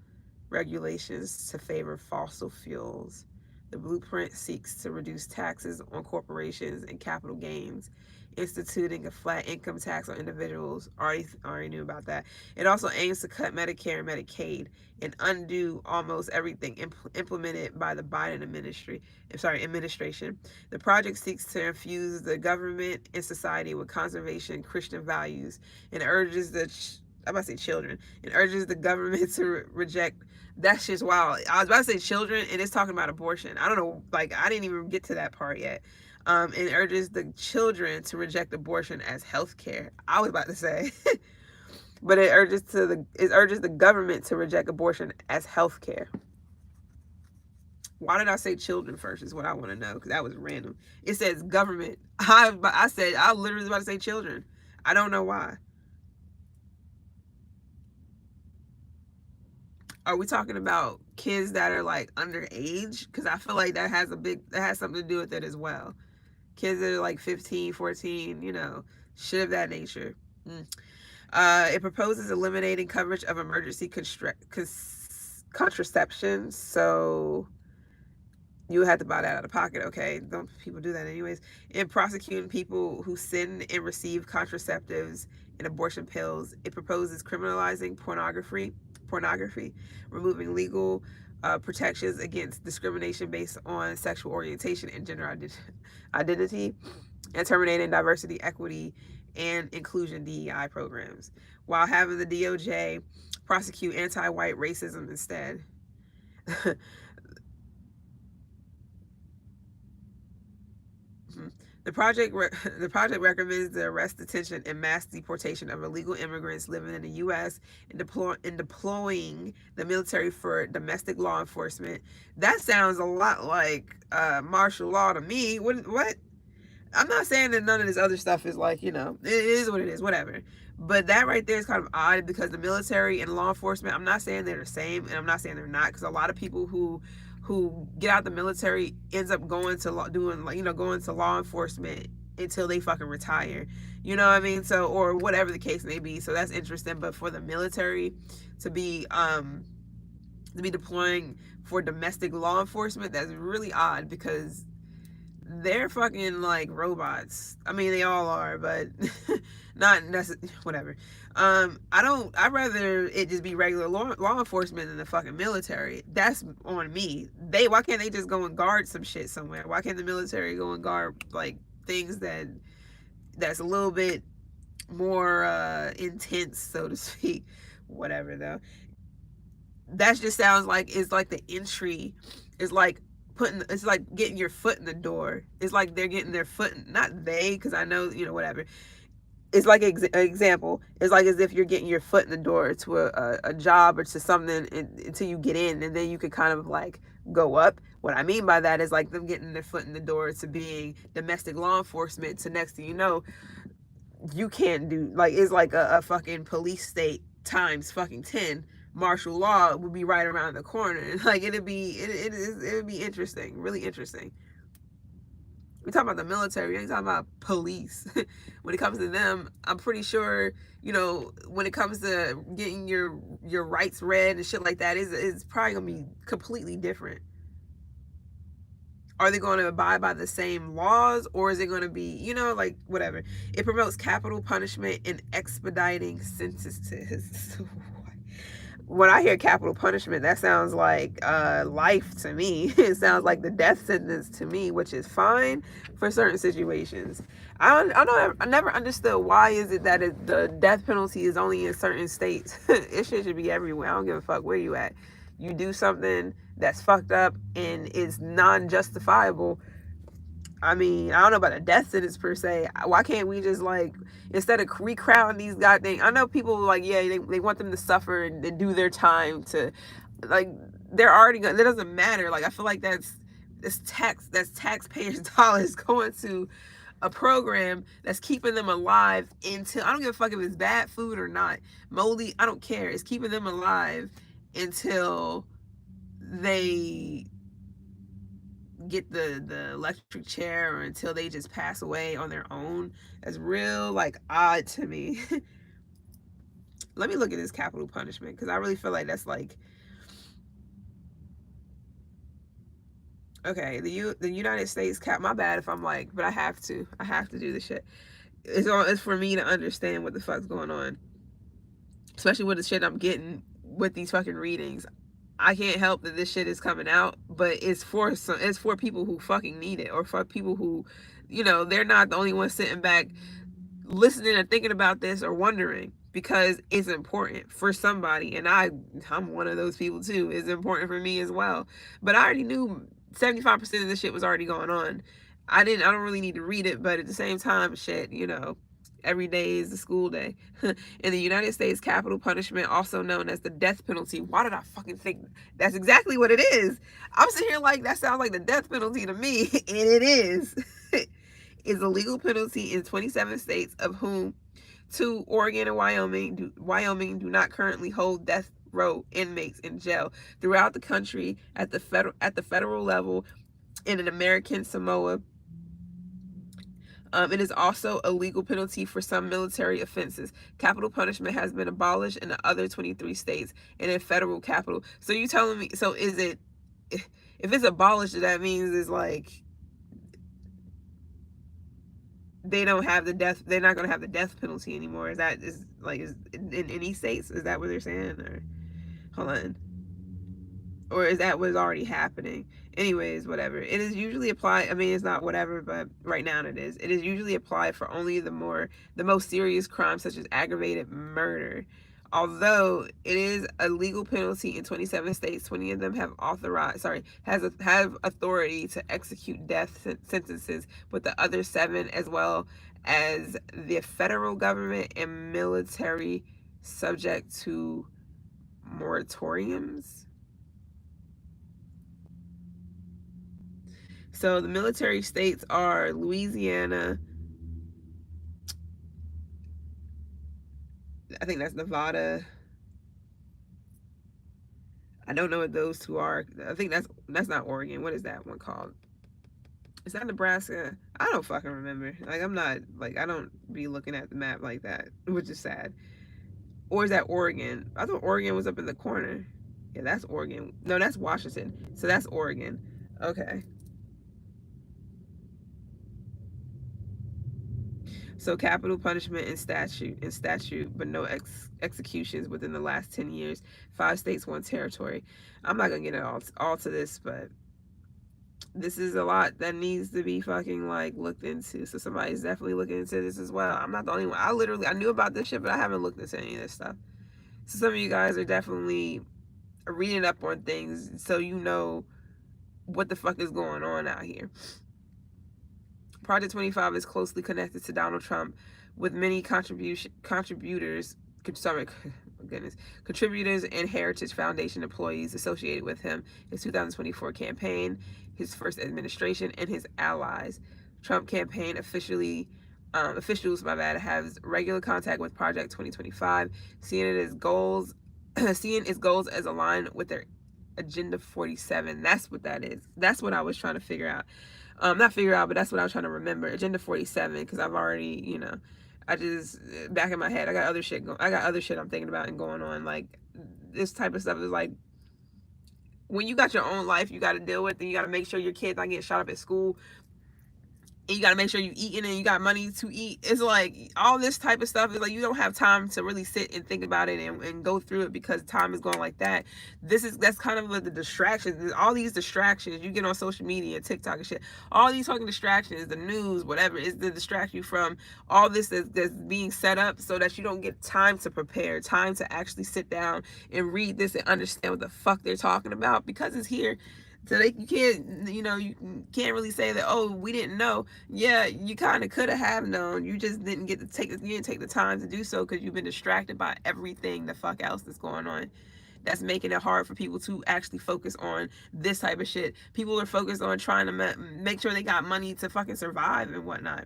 regulations to favor fossil fuels. The blueprint seeks to reduce taxes on corporations and capital gains, instituting a flat income tax on individuals. Already knew about that. It also aims to cut Medicare and Medicaid and undo almost everything implemented by the Biden administration. The project seeks to infuse the government and society with conservation Christian values and urges children, and urges the government to reject. That's just wild. I was about to say children, and it's talking about abortion. I don't know, like, I didn't even get to that part yet. And urges the children to reject abortion as health care. I was about to say. But it urges the government to reject abortion as health care. Why did I say children first is what I want to know, because that was random. It says government. I literally was about to say children. I don't know why. Are we talking about kids that are like underage? Because I feel like that has something to do with it as well. Kids that are like 15, 14, shit of that nature. It proposes eliminating coverage of emergency contraception. So you have to buy that out of pocket, okay? Don't people do that anyways? And prosecuting people who send and receive contraceptives and abortion pills. It proposes criminalizing pornography, removing legal protections against discrimination based on sexual orientation and gender identity, and terminating diversity, equity, and inclusion DEI programs, while having the DOJ prosecute anti-white racism instead. The project recommends the arrest, detention, and mass deportation of illegal immigrants living in the U.S. and deploying the military for domestic law enforcement. That sounds a lot like martial law to me. What? I'm not saying that none of this other stuff is like, it is what it is, whatever. But that right there is kind of odd, because the military and law enforcement, I'm not saying they're the same, and I'm not saying they're not, because a lot of people who get out the military ends up going to law enforcement until they fucking retire. You know what I mean? So, or whatever the case may be. So that's interesting. But for the military to be deploying for domestic law enforcement, that's really odd, because they're fucking like robots. I mean, they all are, but not necessarily, whatever. I'd rather it just be regular law enforcement than the fucking military. That's on me. Why can't they just go and guard some shit somewhere? Why can't the military go and guard like things that's a little bit more intense, so to speak? Whatever though. That just sounds like it's like the entry is like it's like getting your foot in the door. It's like they're getting their foot, not they, because I know, whatever. It's like an example. It's like as if you're getting your foot in the door to a job or to something until you get in, and then you could kind of like go up. What I mean by that is like them getting their foot in the door to being domestic law enforcement, to next thing you know, you can't do, like, it's like a fucking police state times fucking 10. Martial law would be right around the corner. Like, it'd be interesting, really interesting. We talking about the military, we ain't talking about police. When it comes to them, I'm pretty sure, when it comes to getting your rights read and shit like that, it's probably gonna be completely different. Are they going to abide by the same laws, or is it going to be, like, whatever? It promotes capital punishment and expediting sentences. When I hear capital punishment, that sounds like life to me. It sounds like the death sentence to me, which is fine for certain situations. I never understood why is it that the death penalty is only in certain states. It should be everywhere. I don't give a fuck where you at. You do something that's fucked up and is non-justifiable. I mean, I don't know about a death sentence per se. Why can't we just, like, instead of recrowding these goddamn, I know people like, yeah, they want them to suffer and do their time to, like, they're already gonna, that doesn't matter. Like, I feel like that's taxpayers' dollars going to a program that's keeping them alive until, I don't give a fuck if it's bad food or not, moldy, I don't care. It's keeping them alive until they get the electric chair or until they just pass away on their own. That's real like odd to me. Let me look at this capital punishment because I really feel like that's like, okay, the United States cap. My bad if I'm like, but I have to do this shit. It's for me to understand what the fuck's going on, especially with the shit I'm getting with these fucking readings. I can't help that this shit is coming out, but it's for people who fucking need it, or for people who, they're not the only ones sitting back listening and thinking about this or wondering, because it's important for somebody, and I'm one of those people too. It's important for me as well. But I already knew 75% of this shit was already going on. I don't really need to read it, but at the same time, shit, every day is a school day. In the United States, capital punishment, also known as the death penalty. Why did I fucking think that's exactly what it is? I'm sitting here like, that sounds like the death penalty to me, and it is. Is a legal penalty in 27 states, of whom 2, Oregon and Wyoming do not currently hold death row inmates in jail. Throughout the country, at the federal level, in an American Samoa, it is also a legal penalty for some military offenses. Capital punishment has been abolished in the other 23 states and in federal capital. So you telling me, so is it, if it's abolished, that means it's like they're not going to have the death penalty anymore? Is in any states? Is that what they're saying? Or hold on. Or is that what's already happening? Anyways, whatever. It is usually applied, I mean, it's not whatever, but right now it is. It is usually applied for only the most serious crimes, such as aggravated murder. Although it is a legal penalty in 27 states, 20 of them have have authority to execute death sentences, with the other 7, as well as the federal government and military, subject to moratoriums. So the military states are Louisiana, I think that's Nevada. I don't know what those 2 are. I think that's not Oregon. What is that one called? Is that Nebraska? I don't fucking remember. Like, I'm not, like, I don't be looking at the map like that, which is sad. Or is that Oregon? I thought Oregon was up in the corner. Yeah, that's Oregon. No, that's Washington. So that's Oregon. Okay. So capital punishment in statute, but no executions within the last 10 years. 5 states, 1 territory. I'm not gonna get it all to this, but this is a lot that needs to be fucking like looked into. So somebody's definitely looking into this as well. I'm not the only one. I knew about this shit, but I haven't looked into any of this stuff. So some of you guys are definitely reading up on things, so you know what the fuck is going on out here. Project 25 is closely connected to Donald Trump, with many contributors and Heritage Foundation employees associated with him, his 2024 campaign, his first administration, and his allies. Trump campaign officials have regular contact with Project 2025, seeing its goals as aligned with their Agenda 47. That's what that is. That's what I was trying to figure out. Not figure out, but that's what I was trying to remember. Agenda 47, because I've already, I just, back in my head, I got other shit I'm thinking about and going on. Like, this type of stuff is like, when you got your own life you got to deal with, and you got to make sure your kids not getting shot up at school, and you got to make sure you eating and you got money to eat. It's like all this type of stuff is like, you don't have time to really sit and think about it and go through it, because time is going like that. That's kind of like the distractions. All these distractions you get on social media, TikTok and shit, all these fucking distractions, the news, whatever, is to distract you from all this that's being set up, so that you don't get time to prepare, time to actually sit down and read this and understand what the fuck they're talking about, because it's here. So you can't really say that, oh, we didn't know. Yeah, you kind of could have known. You just didn't take the time to do so, because you've been distracted by everything the fuck else that's going on. That's making it hard for people to actually focus on this type of shit. People are focused on trying to make sure they got money to fucking survive and whatnot.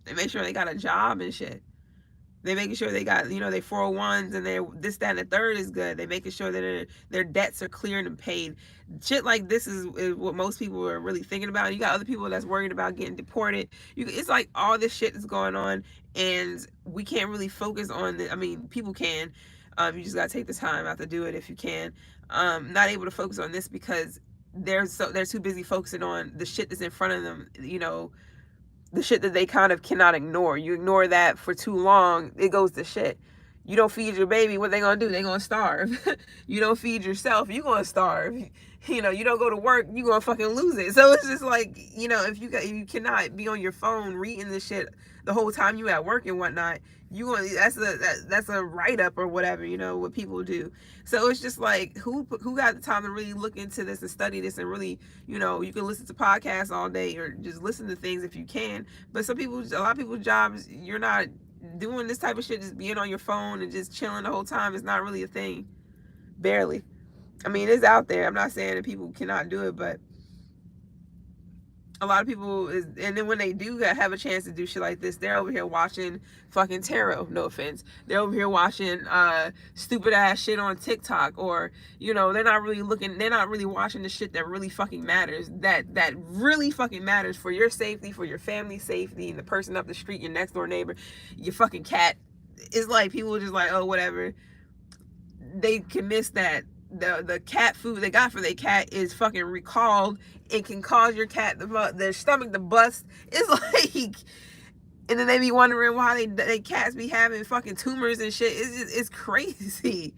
They make sure they got a job and shit. They making sure they got, you know, their 401s and their this, that, and the third is good. They making sure that their debts are cleared and paid. Shit like this is what most people are really thinking about. You got other people that's worried about getting deported. It's like all this shit is going on, and we can't really focus on the. I mean, people can. You just gotta take the time out to do it if you can. Not able to focus on this because they're too busy focusing on the shit that's in front of them. You know, the shit that they kind of cannot ignore. You ignore that for too long, it goes to shit. You don't feed your baby, what they gonna do? They gonna starve. You don't feed yourself, you gonna starve. You know, you don't go to work, you gonna fucking lose it. So it's just like, you know, if you cannot be on your phone reading this shit the whole time you at work and whatnot, you want that's a write up or whatever, you know, what people do. So it's just like who got the time to really look into this and study this and really, you know, you can listen to podcasts all day or just listen to things if you can. But a lot of people's jobs, you're not doing this type of shit, just being on your phone and just chilling the whole time is not really a thing. Barely. I mean, it's out there. I'm not saying that people cannot do it, but a lot of people and then when they do have a chance to do shit like this, they're over here watching fucking tarot. No offense, they're over here watching stupid ass shit on TikTok, or you know, they're not really watching the shit that really fucking matters, that really fucking matters for your safety, for your family's safety, and the person up the street, your next door neighbor, your fucking cat. It's like people are just like, oh, whatever. They can miss that the cat food they got for their cat is fucking recalled. It can cause your cat their stomach to bust. It's like, and then they be wondering why they cats be having fucking tumors and shit. It's crazy.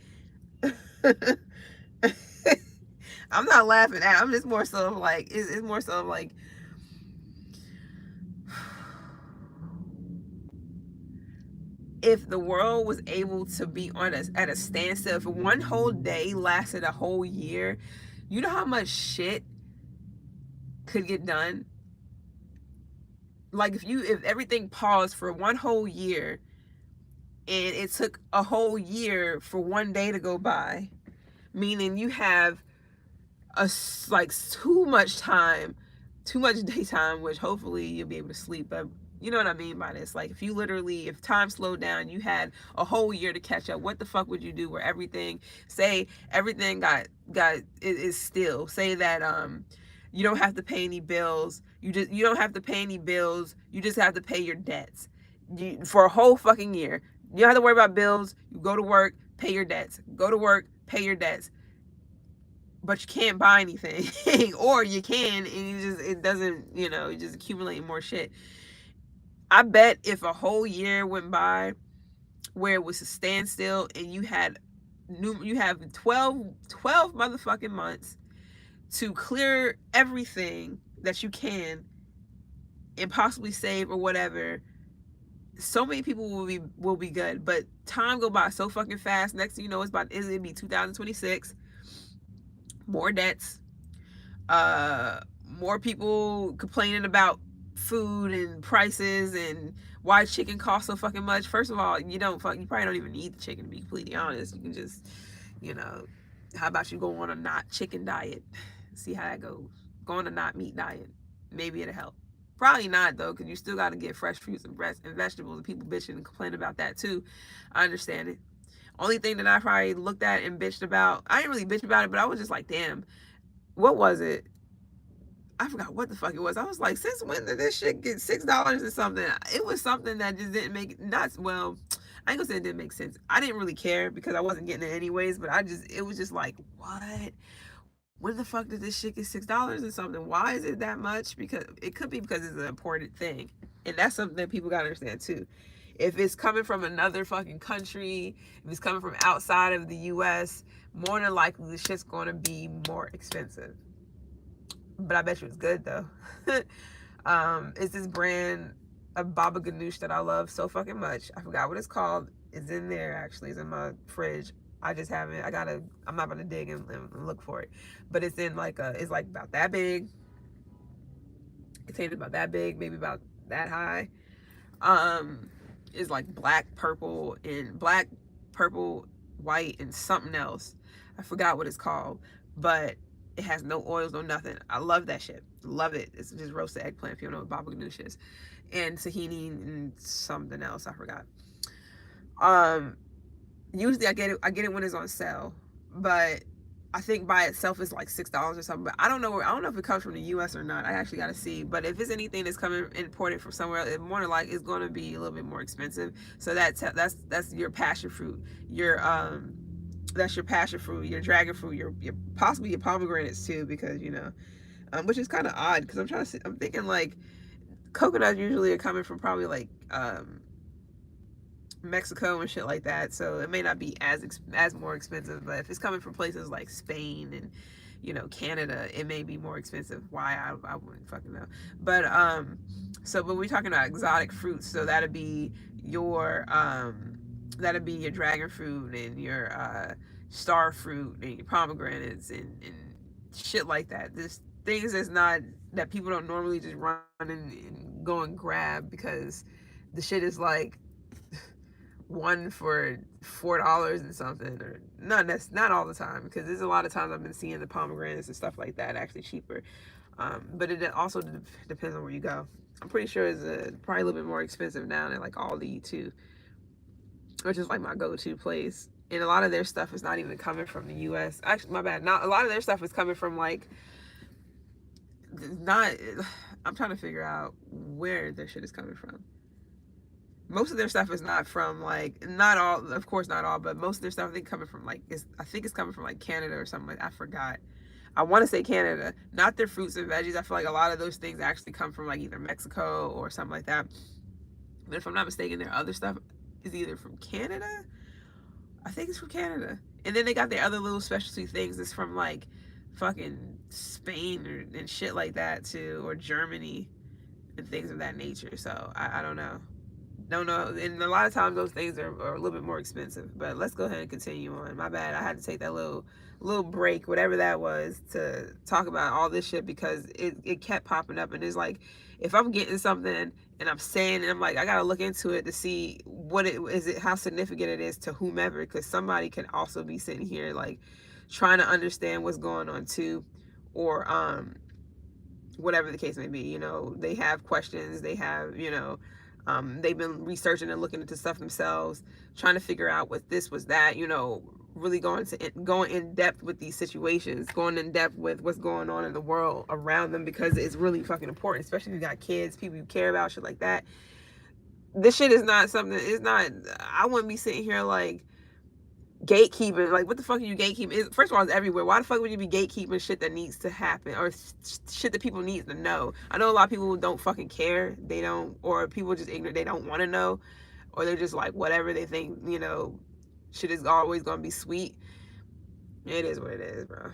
I'm not laughing at it. I'm just more so of like it's more so of like, if the world was able to be at a standstill, if one whole day lasted a whole year, you know how much shit could get done? Like if everything paused for one whole year and it took a whole year for one day to go by, meaning you have like too much time, too much daytime, which hopefully you'll be able to sleep. But you know what I mean by this? Like if time slowed down, you had a whole year to catch up. What the fuck would you do where everything is still? Say that you don't have to pay any bills. You don't have to pay any bills. You just have to pay your debts. For a whole fucking year. You don't have to worry about bills. You go to work, pay your debts. Go to work, pay your debts. But you can't buy anything. Or you can, and it doesn't, you know, you just accumulate more shit. I bet if a whole year went by where it was a standstill and you have 12 motherfucking months to clear everything that you can and possibly save or whatever, so many people will be good. But time go by so fucking fast. Next thing you know, it'll be 2026. More debts, more people complaining about food and prices and why chicken costs so fucking much. First of all, you probably don't even need the chicken, to be completely honest. You can just, you know, how about you go on a not chicken diet, see how that goes. Go on a not meat diet, maybe it'll help. Probably not though, because you still got to get fresh fruits and vegetables, and people bitching and complaining about that too. I understand it. Only thing that I probably looked at and bitched about, I didn't really bitch about it, but I was just like, damn, what was it? I forgot what the fuck it was. I was like, since when did this shit get $6 or something? It was something that just didn't make, well, I ain't gonna say it didn't make sense. I didn't really care because I wasn't getting it anyways, but it was just like, what? When the fuck did this shit get $6 or something? Why is it that much? Because it could be because it's an important thing. And that's something that people gotta understand too. If it's coming from another fucking country, if it's coming from outside of the US, more than likely the shit's gonna be more expensive. But I bet you it's good though. It's this brand of baba ganoush that I love so fucking much. I forgot what it's called. It's in there actually. It's in my fridge. I just haven't. I'm not gonna dig and look for it. But it's in it's like about that big. Contains about that big, maybe about that high. It's like black, purple, white, and something else. I forgot what it's called, but It has no oils, no nothing. I love that shit. Love it. It's just roasted eggplant, if you don't know what baba ganoush is. And tahini and something else, I forgot. Um, Usually I get it when it's on sale, but I think by itself it's like $6 or something. But I don't know if it comes from the U.S. or not. I actually got to see. But if it's anything that's coming imported from somewhere, it more than like it's going to be a little bit more expensive. So that's your passion fruit. Your that's your passion fruit, your dragon fruit, your possibly your pomegranates too, because which is kind of odd because I'm thinking like coconuts usually are coming from probably like Mexico and shit like that, so it may not be as more expensive. But if it's coming from places like Spain and Canada, it may be more expensive. Why I wouldn't fucking know. But but we're talking about exotic fruits, so that'd be your dragon fruit and your star fruit and your pomegranates and shit like that. There's things that people don't normally just run and go and grab because the shit is like one for $4 and something, or that's not all the time, because there's a lot of times I've been seeing the pomegranates and stuff like that actually cheaper. But it also depends on where you go. I'm pretty sure it's probably a little bit more expensive now than like Aldi too, which is like my go-to place. And a lot of their stuff is not even coming from the U.S. Actually, my bad. Not a lot of their stuff is coming from like not. I'm trying to figure out where their shit is coming from. Most of their stuff is not from like, not all, of course not all, but most of their stuff I think coming from like I think it's coming from like Canada or something like I forgot. I want to say Canada, not their fruits and veggies. I feel like a lot of those things actually come from like either Mexico or something like that. But if I'm not mistaken, their other stuff is either from Canada. I think it's from Canada. And then they got their other little specialty things that's from like fucking Spain and shit like that too, or Germany and things of that nature. So I don't know. Don't know. And a lot of times those things are a little bit more expensive. But let's go ahead and continue on. My bad. I had to take that little break, whatever that was, to talk about all this shit because it kept popping up. And it's like, if I'm getting something and I'm saying it, I'm like, I gotta look into it to see what it is, how significant it is to whomever, because somebody can also be sitting here like trying to understand what's going on too, or whatever the case may be. They have questions, they have they've been researching and looking into stuff themselves, trying to figure out what this was that, really going in depth with these situations, going in depth with what's going on in the world around them, because it's really fucking important, especially if you got kids, people you care about, shit like that. This shit is not something, it's not, I wouldn't be sitting here like gatekeeping. Like, what the fuck are you gatekeeping? First of all, it's everywhere. Why the fuck would you be gatekeeping shit that needs to happen, or shit that people need to know? I know a lot of people don't fucking care. They don't, or people just ignorant. They don't want to know, or they're just like whatever. They think shit is always gonna be sweet. It is what it is, bro.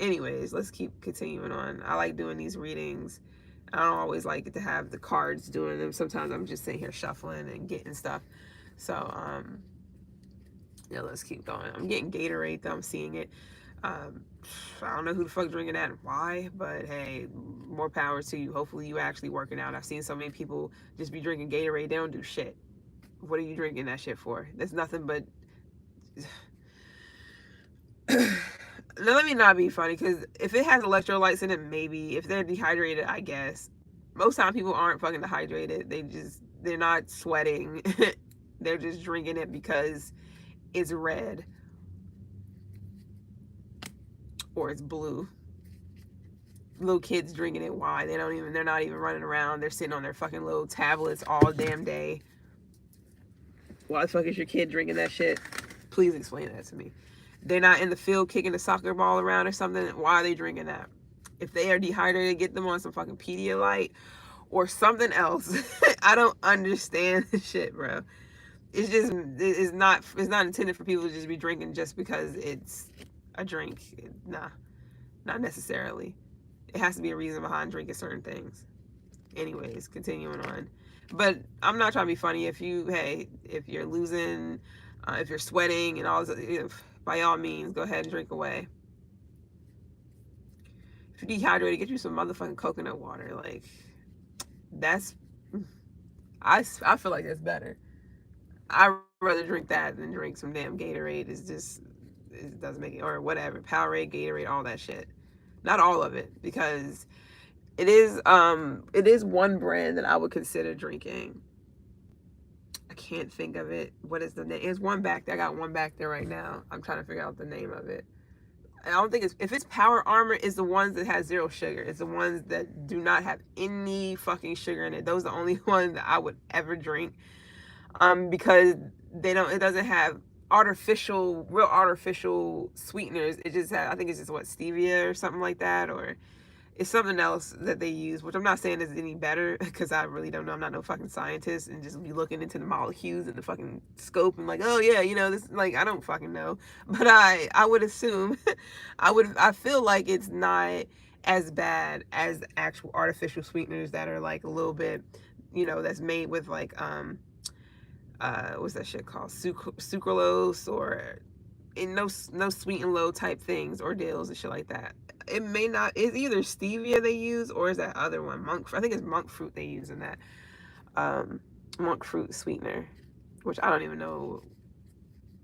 Anyways, let's keep continuing on. I like doing these readings. I don't always like it to have the cards doing them. Sometimes I'm just sitting here shuffling and getting stuff. So yeah, let's keep going. I'm getting Gatorade though. I'm seeing it. I don't know who the fuck drinking that and why, but hey, more power to you. Hopefully you actually working out. I've seen so many people just be drinking Gatorade. They don't do shit. What are you drinking that shit for? That's nothing but. Now let me not be funny, because if it has electrolytes in it, maybe. If they're dehydrated, I guess. Most time people aren't fucking dehydrated. They're not sweating. They're just drinking it because it's red or it's blue. Little kids drinking it. Why? They're not even running around. They're sitting on their fucking little tablets all damn day. Why the fuck is your kid drinking that shit? Please explain that to me. They're not in the field kicking the soccer ball around or something. Why are they drinking that? If they are dehydrated, get them on some fucking Pedialyte or something else. I don't understand this shit, bro. It's not intended for people to just be drinking just because it's a drink. Nah, not necessarily. It has to be a reason behind drinking certain things. Anyways, continuing on. But I'm not trying to be funny. If you're losing, if you're sweating and all this, by all means, go ahead and drink away. If you're dehydrated, get you some motherfucking coconut water. Like, I feel like that's better. I'd rather drink that than drink some damn Gatorade. It's just, it doesn't make it, or whatever, Powerade, Gatorade, all that shit. Not all of it, because it is one brand that I would consider drinking. I can't think of it. What is the name? It's one back there. I got one back there right now. I'm trying to figure out the name of it. I don't think it's, if it's Power Armor, it's the ones that has zero sugar. It's the ones that do not have any fucking sugar in it. Those are the only ones that I would ever drink. Because it doesn't have real artificial sweeteners. It just has, I think it's just what, stevia or something like that, or it's something else that they use, which I'm not saying is any better, because I really don't know. I'm not no fucking scientist and just be looking into the molecules and the fucking scope and like, oh yeah, this, like, I don't fucking know. But I would assume, I feel like it's not as bad as actual artificial sweeteners that are like a little bit, that's made with like, what's that shit called? Sucralose, or in no sweet and low type things or deals and shit like that. It may not, it's either stevia they use, or is that other one, I think it's monk fruit they use in that, monk fruit sweetener, which I don't even know.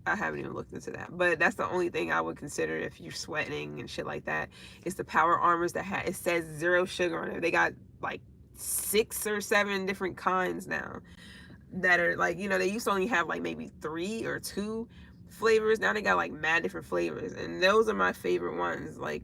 I haven't even looked into that, but that's the only thing I would consider if you're sweating and shit like that. It's the Power Armors that it says zero sugar on it. They got like 6 or 7 different kinds now that are like, they used to only have like maybe 3 or 2 flavors. Now they got like mad different flavors, and those are my favorite ones. Like,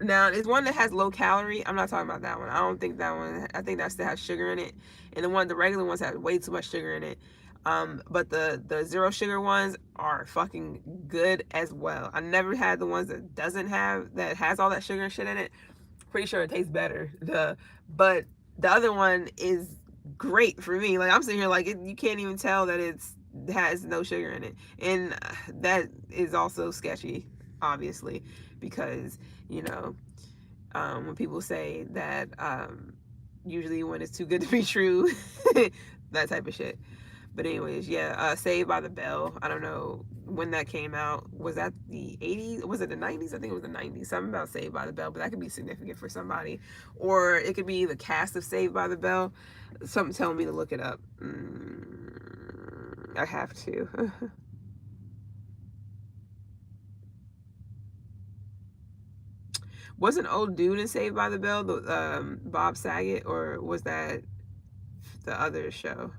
now it's one that has low calorie. I'm not talking about that one. I don't think that one, I think that still has sugar in it, and the regular ones have way too much sugar in it. But the zero sugar ones are fucking good as well. I never had the ones that has all that sugar and shit in it. Pretty sure it tastes better. But the other one is great for me. Like, I'm sitting here like, you can't even tell that it has no sugar in it, and that is also sketchy, obviously, because when people say that, usually when it's too good to be true, that type of shit. But anyways, yeah, Saved by the Bell. I don't know when that came out. Was that the 80s? Was it the 90s? I think it was the 90s. Something about Saved by the Bell, but that could be significant for somebody. Or it could be the cast of Saved by the Bell. Something telling me to look it up. I have to. Was an old dude in Saved by the Bell, Bob Saget, or was that the other show?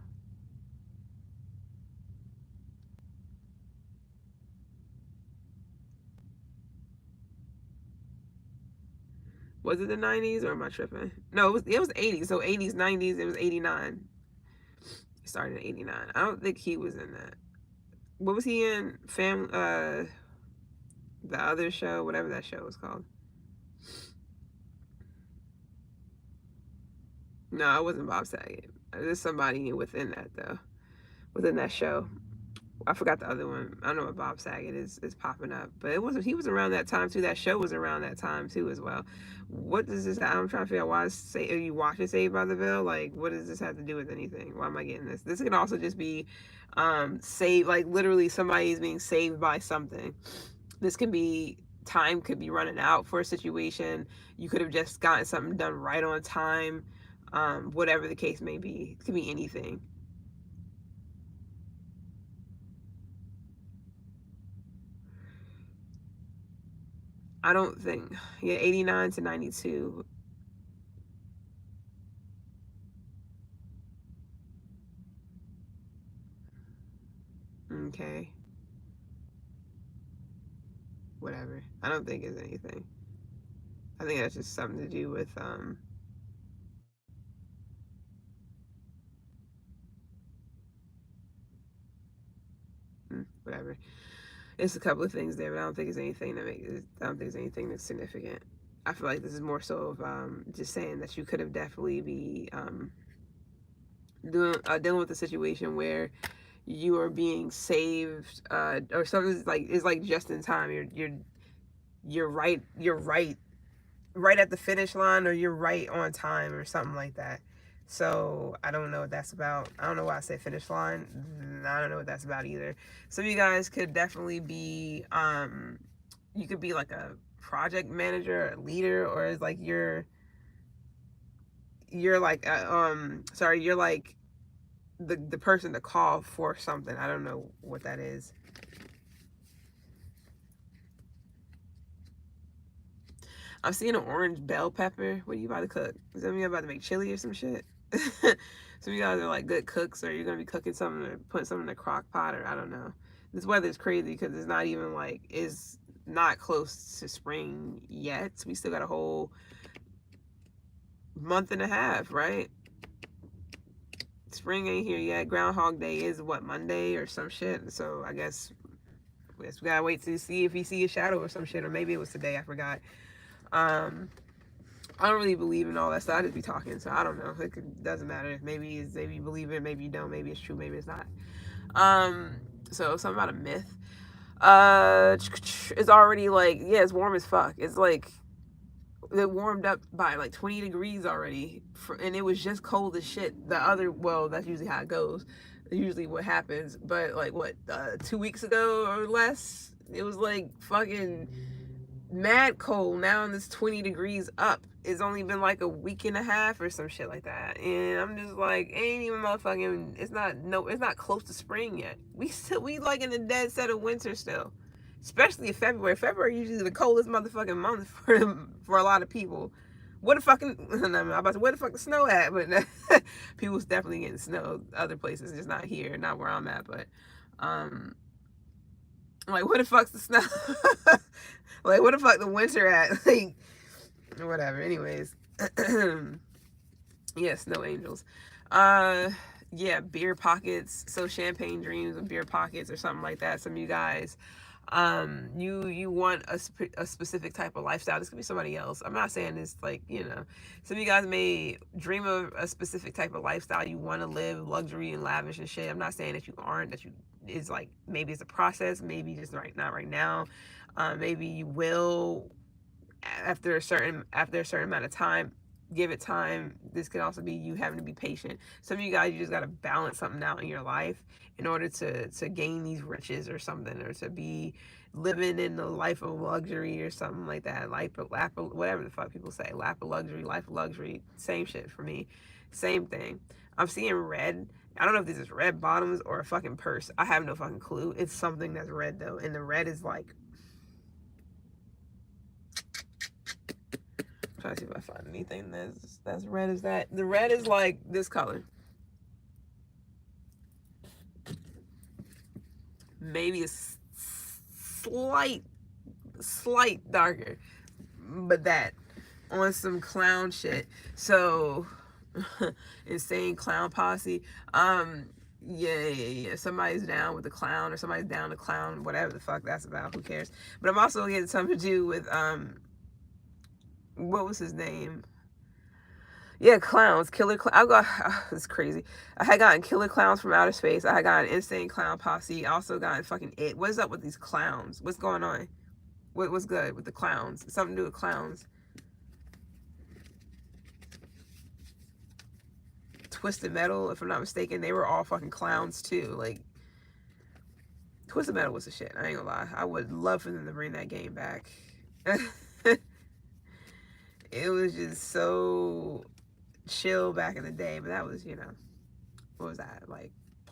Was it the 90s, or am I tripping? No, it was 80s. So 80s, 90s, it was 89. It started in 89. I don't think he was in that. What was he in? The other show, whatever that show was called. No, it wasn't Bob Saget. There's somebody within that, though. Within that show. I forgot the other one. I don't know what Bob Saget is popping up, but he was around that time too. That show was around that time too as well. What does this? I'm trying to figure out why. Are you watching Saved by the Bell? Like, what does this have to do with anything? Why am I getting this? This can also just be, saved. Like, literally, somebody is being saved by something. This can be, time could be running out for a situation. You could have just gotten something done right on time. Whatever the case may be, it could be anything. I don't think, 89 to 92. Okay. Whatever. I don't think it's anything. I think that's just something to do with, whatever. It's a couple of things there, but I don't think it's anything I don't think it's anything that's significant. I feel like this is more so of, just saying that you could have definitely be, dealing with a situation where you are being saved, or something is like just in time. You're right at the finish line, or you're right on time, or something like that. So I don't know what that's about. I don't know why I say finish line. I don't know what that's about either. Some of you guys could definitely be, you could be like a project manager, a leader, or it's like you're like, you're like the person to call for something. I don't know what that is. I'm seeing an orange bell pepper. What are you about to cook? Is that mean you're about to make chili or some shit? Some of you guys are like good cooks, or you're gonna be cooking something or putting something in a crock pot, or I don't know. This weather is crazy because it's not even like it's not close to spring yet. We still got a whole month and a half, right? Spring ain't here yet. Groundhog Day is what, Monday or some shit. So I guess we gotta wait to see if we see a shadow or some shit, or maybe it was today. I forgot. I don't really believe in all that stuff. I just be talking, so I don't know. Doesn't matter. Maybe you believe it, maybe you don't. Maybe it's true, maybe it's not. So something about a myth. It's already like, yeah, it's warm as fuck. It's like it warmed up by like 20 degrees already, and it was just cold as shit. Well, that's usually how it goes. Usually what happens, but like what 2 weeks ago or less, it was like fucking mad cold. Now it's 20 degrees up. It's only been like a week and a half or some shit like that, and I'm just like, ain't even motherfucking. It's not close to spring yet. We like in the dead set of winter still, especially in February. February usually the coldest motherfucking month for a lot of people. What the fucking I'm about to where the fuck the snow at? But people's definitely getting snow other places, just not here, not where I'm at. But like, where the fuck's the snow? Like, where the fuck the winter at? Like, whatever. Anyways, yeah, snow angels. Yeah, beer pockets. So champagne dreams with beer pockets or something like that. Some of you guys, you want a specific type of lifestyle. This could be somebody else. I'm not saying this like, some of you guys may dream of a specific type of lifestyle. You want to live luxury and lavish and shit. I'm not saying that you aren't, that you is like, maybe it's a process, maybe just not right now. Maybe you will after a certain amount of time. Give it time. This could also be you having to be patient. Some of you guys, you just got to balance something out in your life in order to gain these riches or something, or to be living in the life of luxury or something like that. Whatever the fuck people say, life of luxury, same shit for me, same thing. I'm seeing red. I don't know if this is red bottoms or a fucking purse. I have no fucking clue. It's something that's red though, and the red is like, trying to see if I find anything that's red as that. The red is like this color. Maybe a slight darker. But that on some clown shit. So insane clown posse. Yeah. Somebody's down with the clown, or somebody's down to clown, whatever the fuck that's about. Who cares? But I'm also getting something to do with what was his name? Yeah, clowns, killer clown. I got it's crazy. I had gotten killer clowns from outer space. I had gotten insane clown posse. I also gotten fucking it. What's up with these clowns? What's going on? What's good with the clowns? Something to do with clowns. Twisted Metal, if I'm not mistaken, they were all fucking clowns too. Like, Twisted Metal was a shit. I ain't gonna lie. I would love for them to bring that game back. It was just so chill back in the day, but that was, what was that, like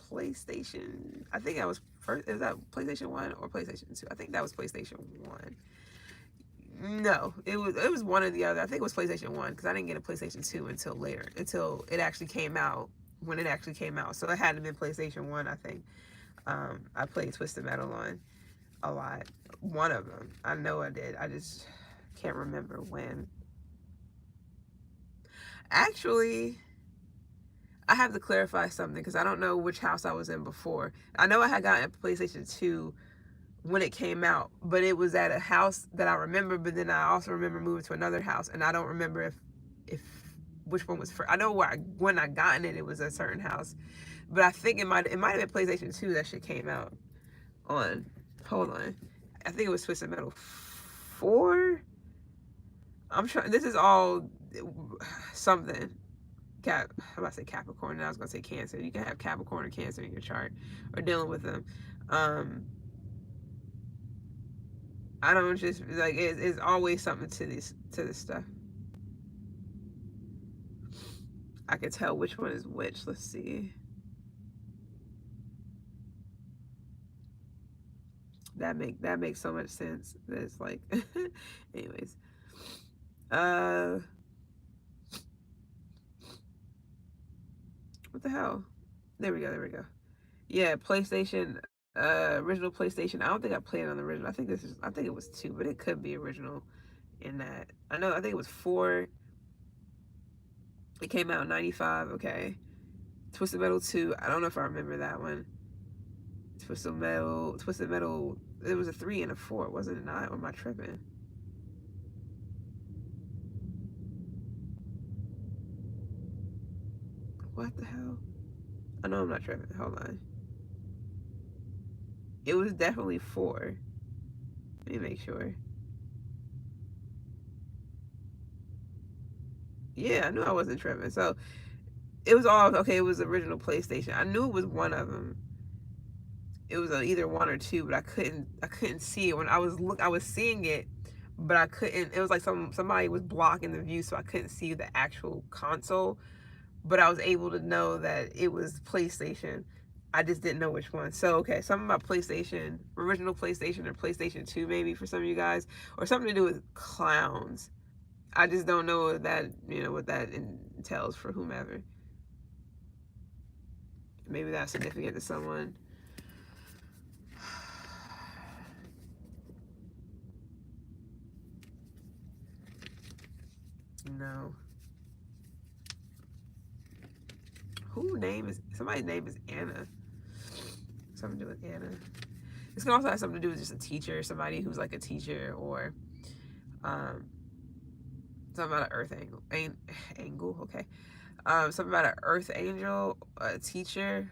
PlayStation? I think that was first. Is that PlayStation 1 or PlayStation 2? I think that was PlayStation 1. No, it was one or the other. I think it was PlayStation 1 because I didn't get a PlayStation 2 until later, until it actually came out, when it actually came out. So it had to be PlayStation 1, I think. I played Twisted Metal on a lot. One of them. I know I did. I just can't remember when. Actually, I have to clarify something because I don't know which house I was in before. I know I had gotten a PlayStation 2 when it came out, but it was at a house that I remember, but then I also remember moving to another house, and I don't remember if which one was first. I know when I gotten it, it was a certain house, but I think it might have been PlayStation 2 that shit came out on. Hold on. I think it was Twisted Metal 4. I'm trying. This is all something. I'm about to say Capricorn, and I was gonna say Cancer. You can have Capricorn or Cancer in your chart, or dealing with them. I don't just like it's always something to this stuff. I can tell which one is which. Let's see. That makes so much sense. That it's like, anyways. Uh, what the hell? There we go. There we go. Yeah, PlayStation. Original PlayStation. I don't think I played it on the original. I think this is. I think it was 2, but it could be original. In that, I know. I think it was 4. It came out in '95. Okay. Twisted Metal 2. I don't know if I remember that one. Twisted Metal. Twisted Metal. It was a 3 and a 4. Wasn't it not? Or am I tripping? What the hell? I know I'm not tripping. Hold on. It was definitely 4. Let me make sure. Yeah, I knew I wasn't tripping. So it was all okay. It was original PlayStation. I knew it was one of them. It was either 1 or 2, but I couldn't see it when I was seeing it, but I couldn't. It was like somebody was blocking the view, so I couldn't see the actual console. But I was able to know that it was PlayStation. I just didn't know which one. So okay, something about PlayStation, original PlayStation or PlayStation 2 maybe for some of you guys, or something to do with clowns. I just don't know what that what that entails for whomever. Maybe that's significant to someone. No. Who name is somebody's name is Anna? Something to do with Anna. This can also have something to do with just a teacher, somebody who's like a teacher, or um, something about an earth angle. Okay. Something about an earth angel, a teacher,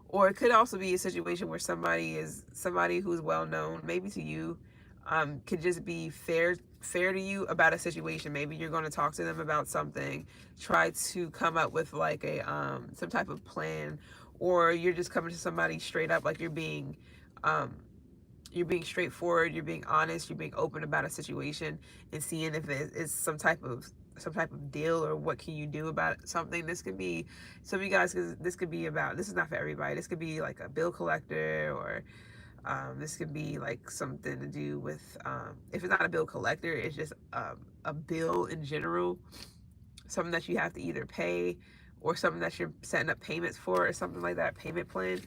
or it could also be a situation where somebody who's well known, maybe to you, could just be fair to you about a situation. Maybe you're going to talk to them about something, try to come up with like a some type of plan, or you're just coming to somebody straight up, like um you're being straightforward, you're being honest, you're being open about a situation and seeing if it is some type of deal, or what can you do about something. This could be some of you guys, because this could be about, this is not for everybody, this could be like a bill collector, or this could be like something to do with if it's not a bill collector, it's just a bill in general, something that you have to either pay, or something that you're setting up payments for, or something like that, payment plan.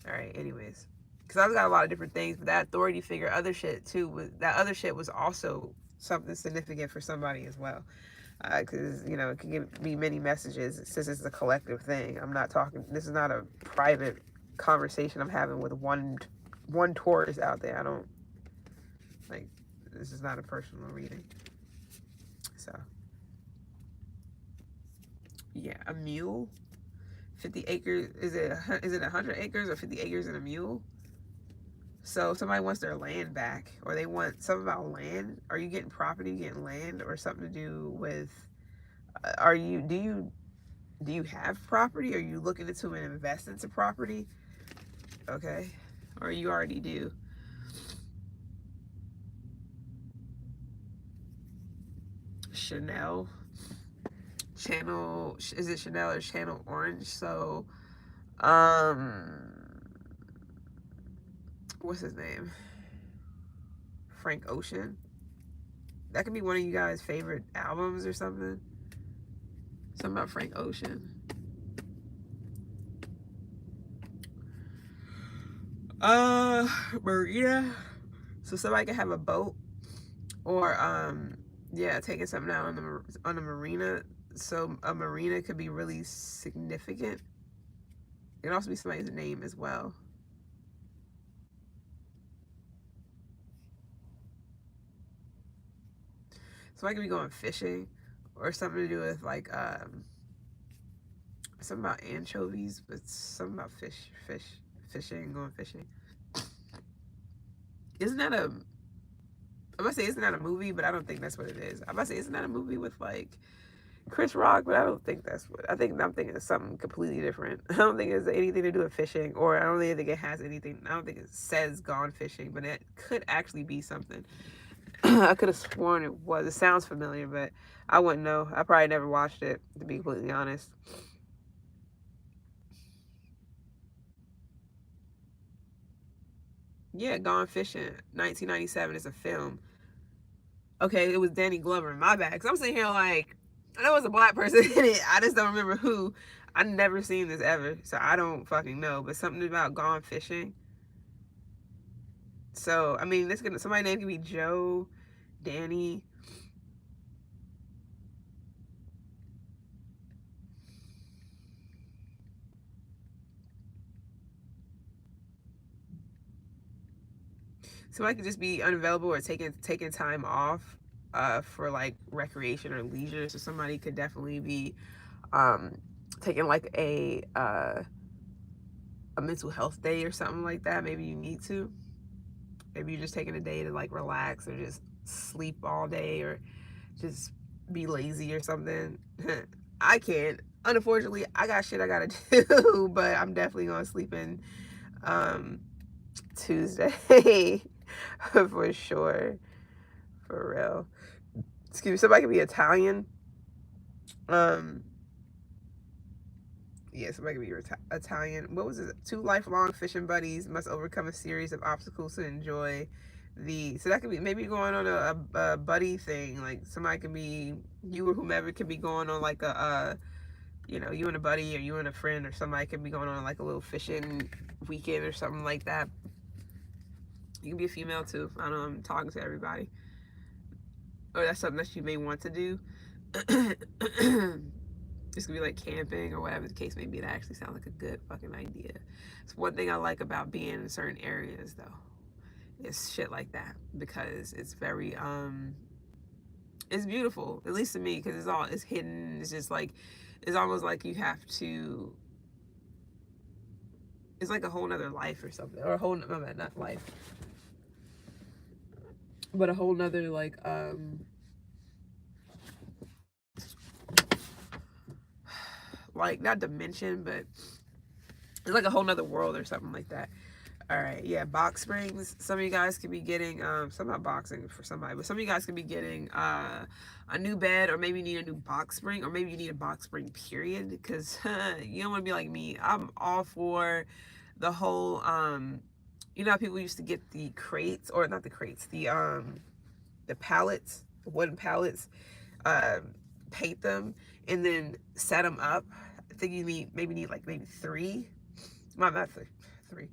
All right, anyways, because I've got a lot of different things, but that authority figure, other shit too, that other shit was also something significant for somebody as well. Because it can give me many messages since it's a collective thing. I'm not talking. This is not a private conversation I'm having with one Taurus out there. I don't like. This is not a personal reading. So yeah, a mule. 50 acres. Is it 100 acres or 50 acres and a mule? So if somebody wants their land back, or they want something about land, are you getting property, getting land, or something to do with? Are you do you have property? Are you looking into an invest into property? Okay, or you already do. Chanel, Channel, is it Chanel or Channel Orange? So, um, what's his name? Frank Ocean. That could be one of you guys' favorite albums or something. Something about Frank Ocean. Uh, Marina. So somebody could have a boat, or yeah, taking something out on the marina. So a marina could be really significant. It can also be somebody's name as well. Somebody could be going fishing, or something to do with like something about anchovies, but something about fishing, going fishing. Isn't that a? I'm about to say, isn't that a movie? But I don't think that's what it is. I'm about to say, isn't that a movie with like Chris Rock? But I don't think that's what. I think I'm thinking of something completely different. I don't think it's anything to do with fishing, or I don't think it has anything. I don't think it says gone fishing, but it could actually be something. I could have sworn it was. It sounds familiar, but I wouldn't know. I probably never watched it, to be completely honest. Yeah, Gone Fishing, 1997 is a film. Okay, it was Danny Glover. My bad. Because I'm sitting here like, I know it was a black person in it. I just don't remember who. I never seen this ever, so I don't fucking know. But something about gone fishing. So I mean, this could somebody name could be Joe, Danny. Somebody could just be unavailable or taking time off for like recreation or leisure. So somebody could definitely be um, taking like a mental health day or something like that. Maybe you need to. Maybe you're just taking a day to like relax or just sleep all day or just be lazy or something. I can't. Unfortunately, I got shit I gotta do, but I'm definitely gonna sleep in Tuesday for sure. For real. Excuse me. Somebody could be Italian. Um, yeah, somebody could be Italian. What was it? Two lifelong fishing buddies must overcome a series of obstacles to enjoy the. So that could be maybe going on a buddy thing. Like somebody could be you or whomever could be going on like a you and a buddy or you and a friend or somebody could be going on like a little fishing weekend or something like that. You can be a female too. I don't know. I'm talking to everybody. Or that's something that you may want to do. This could be like camping or whatever the case may be. That actually sounds like a good fucking idea. It's one thing I like about being in certain areas though. It's shit like that because it's very it's beautiful, at least to me, because it's hidden. It's just like it's almost like you have to. It's like a whole nother life or something, or a whole not life, but a whole nother like not dimension, but it's like a whole nother world or something like that. All right, yeah, box springs. Some of you guys could be getting some not boxing for somebody, but some of you guys could be getting a new bed, or maybe you need a new box spring, or maybe you need a box spring period, because you don't want to be like me. I'm all for the whole you know how people used to get the crates, or not the crates, the pallets, the wooden pallets, paint them and then set them up. I think you need like maybe three. Well, not three.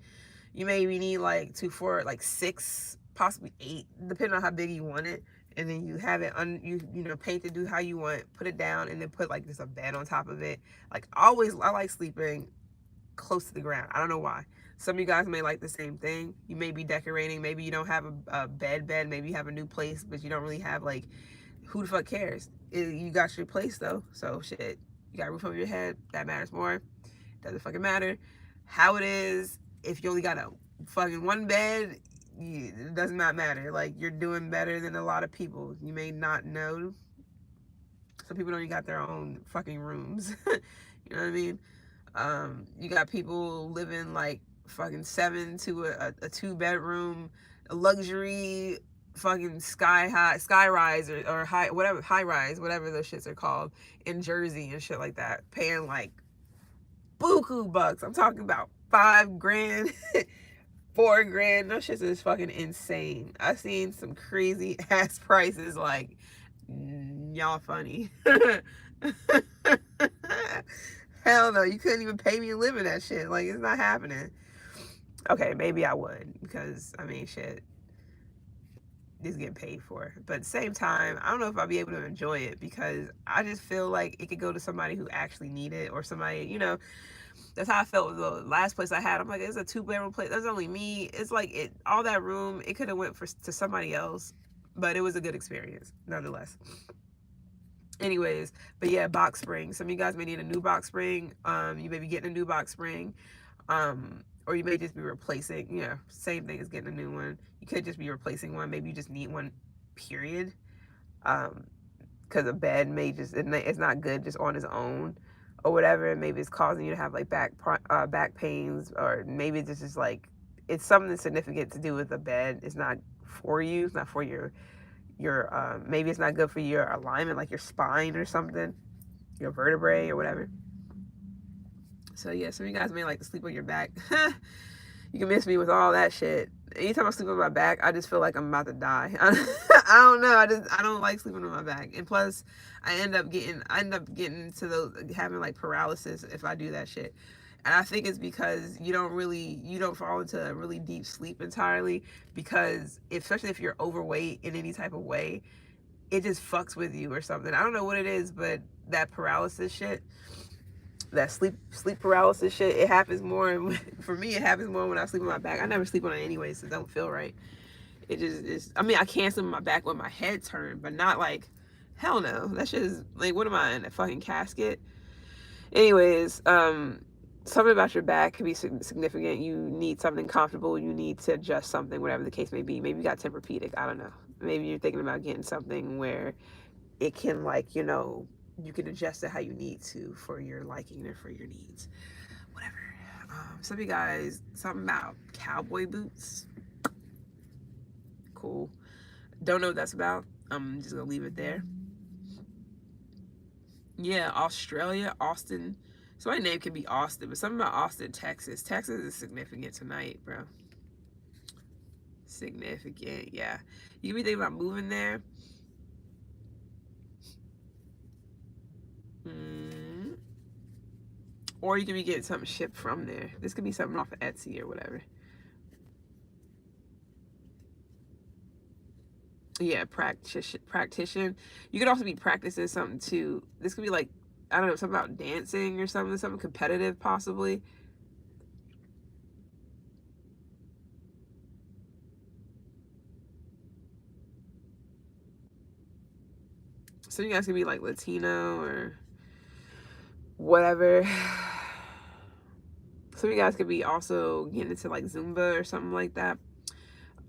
You maybe need like 2, 4, like 6, possibly 8, depending on how big you want it. And then you have it paint it, do how you want, put it down, and then put like just a bed on top of it. Like always, I like sleeping close to the ground. I don't know why. Some of you guys may like the same thing. You may be decorating. Maybe you don't have a bed. Maybe you have a new place, but you don't really have like, who the fuck cares? You got your place though. So shit, you got a roof over your head. That matters more. Doesn't fucking matter how it is. If you only got a fucking one bed, it does not matter. Like, you're doing better than a lot of people. You may not know. Some people don't even got their own fucking rooms. You know what I mean? You got people living like fucking 7 to a 2-bedroom, a luxury fucking sky rise or high rise, whatever those shits are called, in Jersey and shit like that, paying like buku bucks. I'm talking about $5,000, $4,000. Those shits is fucking insane. I've seen some crazy ass prices. Like, y'all funny. Hell no, you couldn't even pay me to live in that shit. Like, it's not happening. Okay, maybe I would, because I mean, shit, it's getting paid for. But at the same time, I don't know if I'll be able to enjoy it, because I just feel like it could go to somebody who actually need it, or somebody, that's how I felt with the last place I had. I'm like, it's a 2-bedroom place. That's only me. It's like all that room. It could have went to somebody else, but it was a good experience nonetheless. Anyways, but yeah, box spring. Some of you guys may need a new box spring. You may be getting a new box spring, or you may just be replacing. Same thing as getting a new one. You could just be replacing one. Maybe you just need one, period. Because a bed it's not good just on its own, or whatever. Maybe it's causing you to have like back pains, or maybe it's just like it's something significant to do with the bed. It's not for you. It's not for your maybe it's not good for your alignment, like your spine or something, your vertebrae or whatever. So yeah, some of you guys may like to sleep on your back. You can miss me with all that shit. anytime I sleep on my back, I just feel like I'm about to die. I don't know. I don't like sleeping on my back. And plus, I end up getting to those having like paralysis if I do that shit. And I think it's because you don't fall into a really deep sleep entirely, because especially if you're overweight in any type of way, it just fucks with you or something. I don't know what it is, but that paralysis shit, that sleep paralysis shit, it happens more. For me, it happens more when I sleep on my back. I never sleep on it anyway, so it don't feel right. It just is. I mean, I can sleep on my back with my head turned, but not like, hell no. That shit is like, what am I, in a fucking casket? Anyways, something about your back could be significant. You need something comfortable. You need to adjust something, whatever the case may be. Maybe you got Tempur-Pedic. I don't know. Maybe you're thinking about getting something where it can, like, you can adjust it how you need to for your liking or for your needs. Whatever. Some of you guys, something about cowboy boots. Cool. Don't know what that's about. I'm just gonna leave it there. Yeah, Australia, Austin. So my name could be Austin, but something about Austin, Texas. Texas is significant tonight, bro. Significant, yeah. You can be thinking about moving there. Or you could be getting something shipped from there. This could be something off of Etsy or whatever. Yeah, practitioner. You could also be practicing something too. This could be like, I don't know, something about dancing or something competitive possibly. So you guys could be like Latino or whatever. Some of you guys could be also getting into like Zumba or something like that.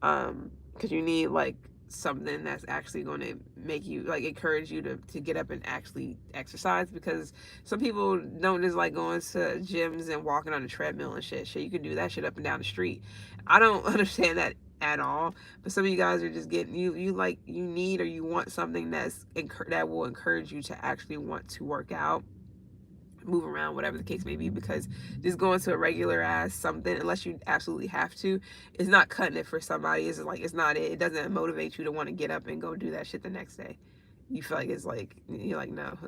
Because you need like something that's actually going to make you, like, encourage you to get up and actually exercise, because some people don't just like going to gyms and walking on a treadmill and shit. You can do that shit up and down the street. I don't understand that at all, but some of you guys are just getting, you need or you want something that will encourage you to actually want to work out, move around, whatever the case may be, because just going to a regular ass something, unless you absolutely have to, is not cutting it for somebody. It's like, it's not it. It doesn't motivate you to want to get up and go do that shit the next day. You feel like it's like, you're like, no.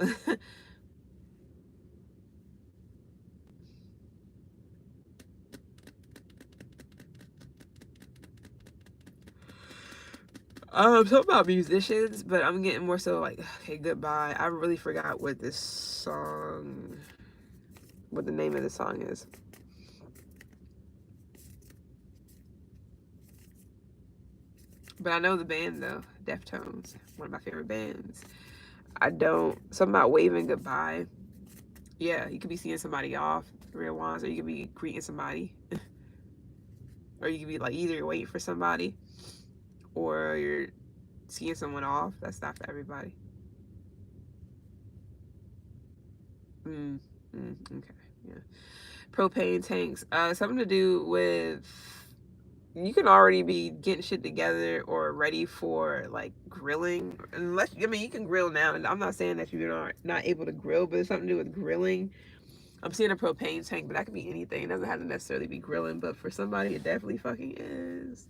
Something about musicians, but I'm getting more so like, okay, goodbye. I really forgot what the name of the song is. But I know the band though, Deftones, one of my favorite bands. Something about waving goodbye. Yeah, you could be seeing somebody off, real ones, or you could be greeting somebody. Or you could be like, either you're waiting for somebody or you're seeing someone off. That's not for everybody. Okay, yeah. Propane tanks. Something to do with, you can already be getting shit together or ready for like grilling. Unless, I mean, you can grill now, and I'm not saying that you're not able to grill, but it's something to do with grilling. I'm seeing a propane tank, but that could be anything. It doesn't have to necessarily be grilling, but for somebody, it definitely fucking is.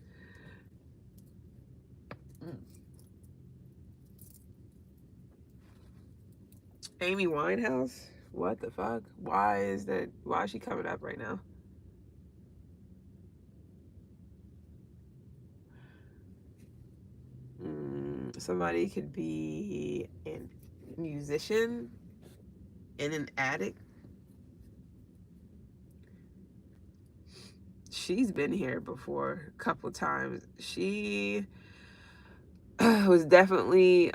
Amy Winehouse? What the fuck? Why is she coming up right now? Somebody could be a musician and an addict. She's been here before a couple times. She was definitely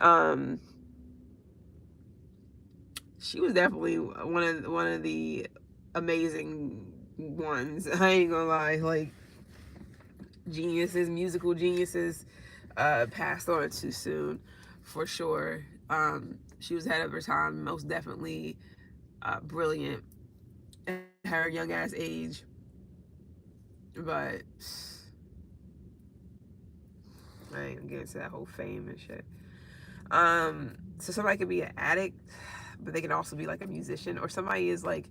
one of the amazing ones. I ain't gonna lie, like, geniuses, musical geniuses, passed on too soon, for sure. She was ahead of her time, most definitely, brilliant at her young ass age, but I ain't gonna get into that whole fame and shit. So somebody could be an addict, but they can also be like a musician, or somebody is like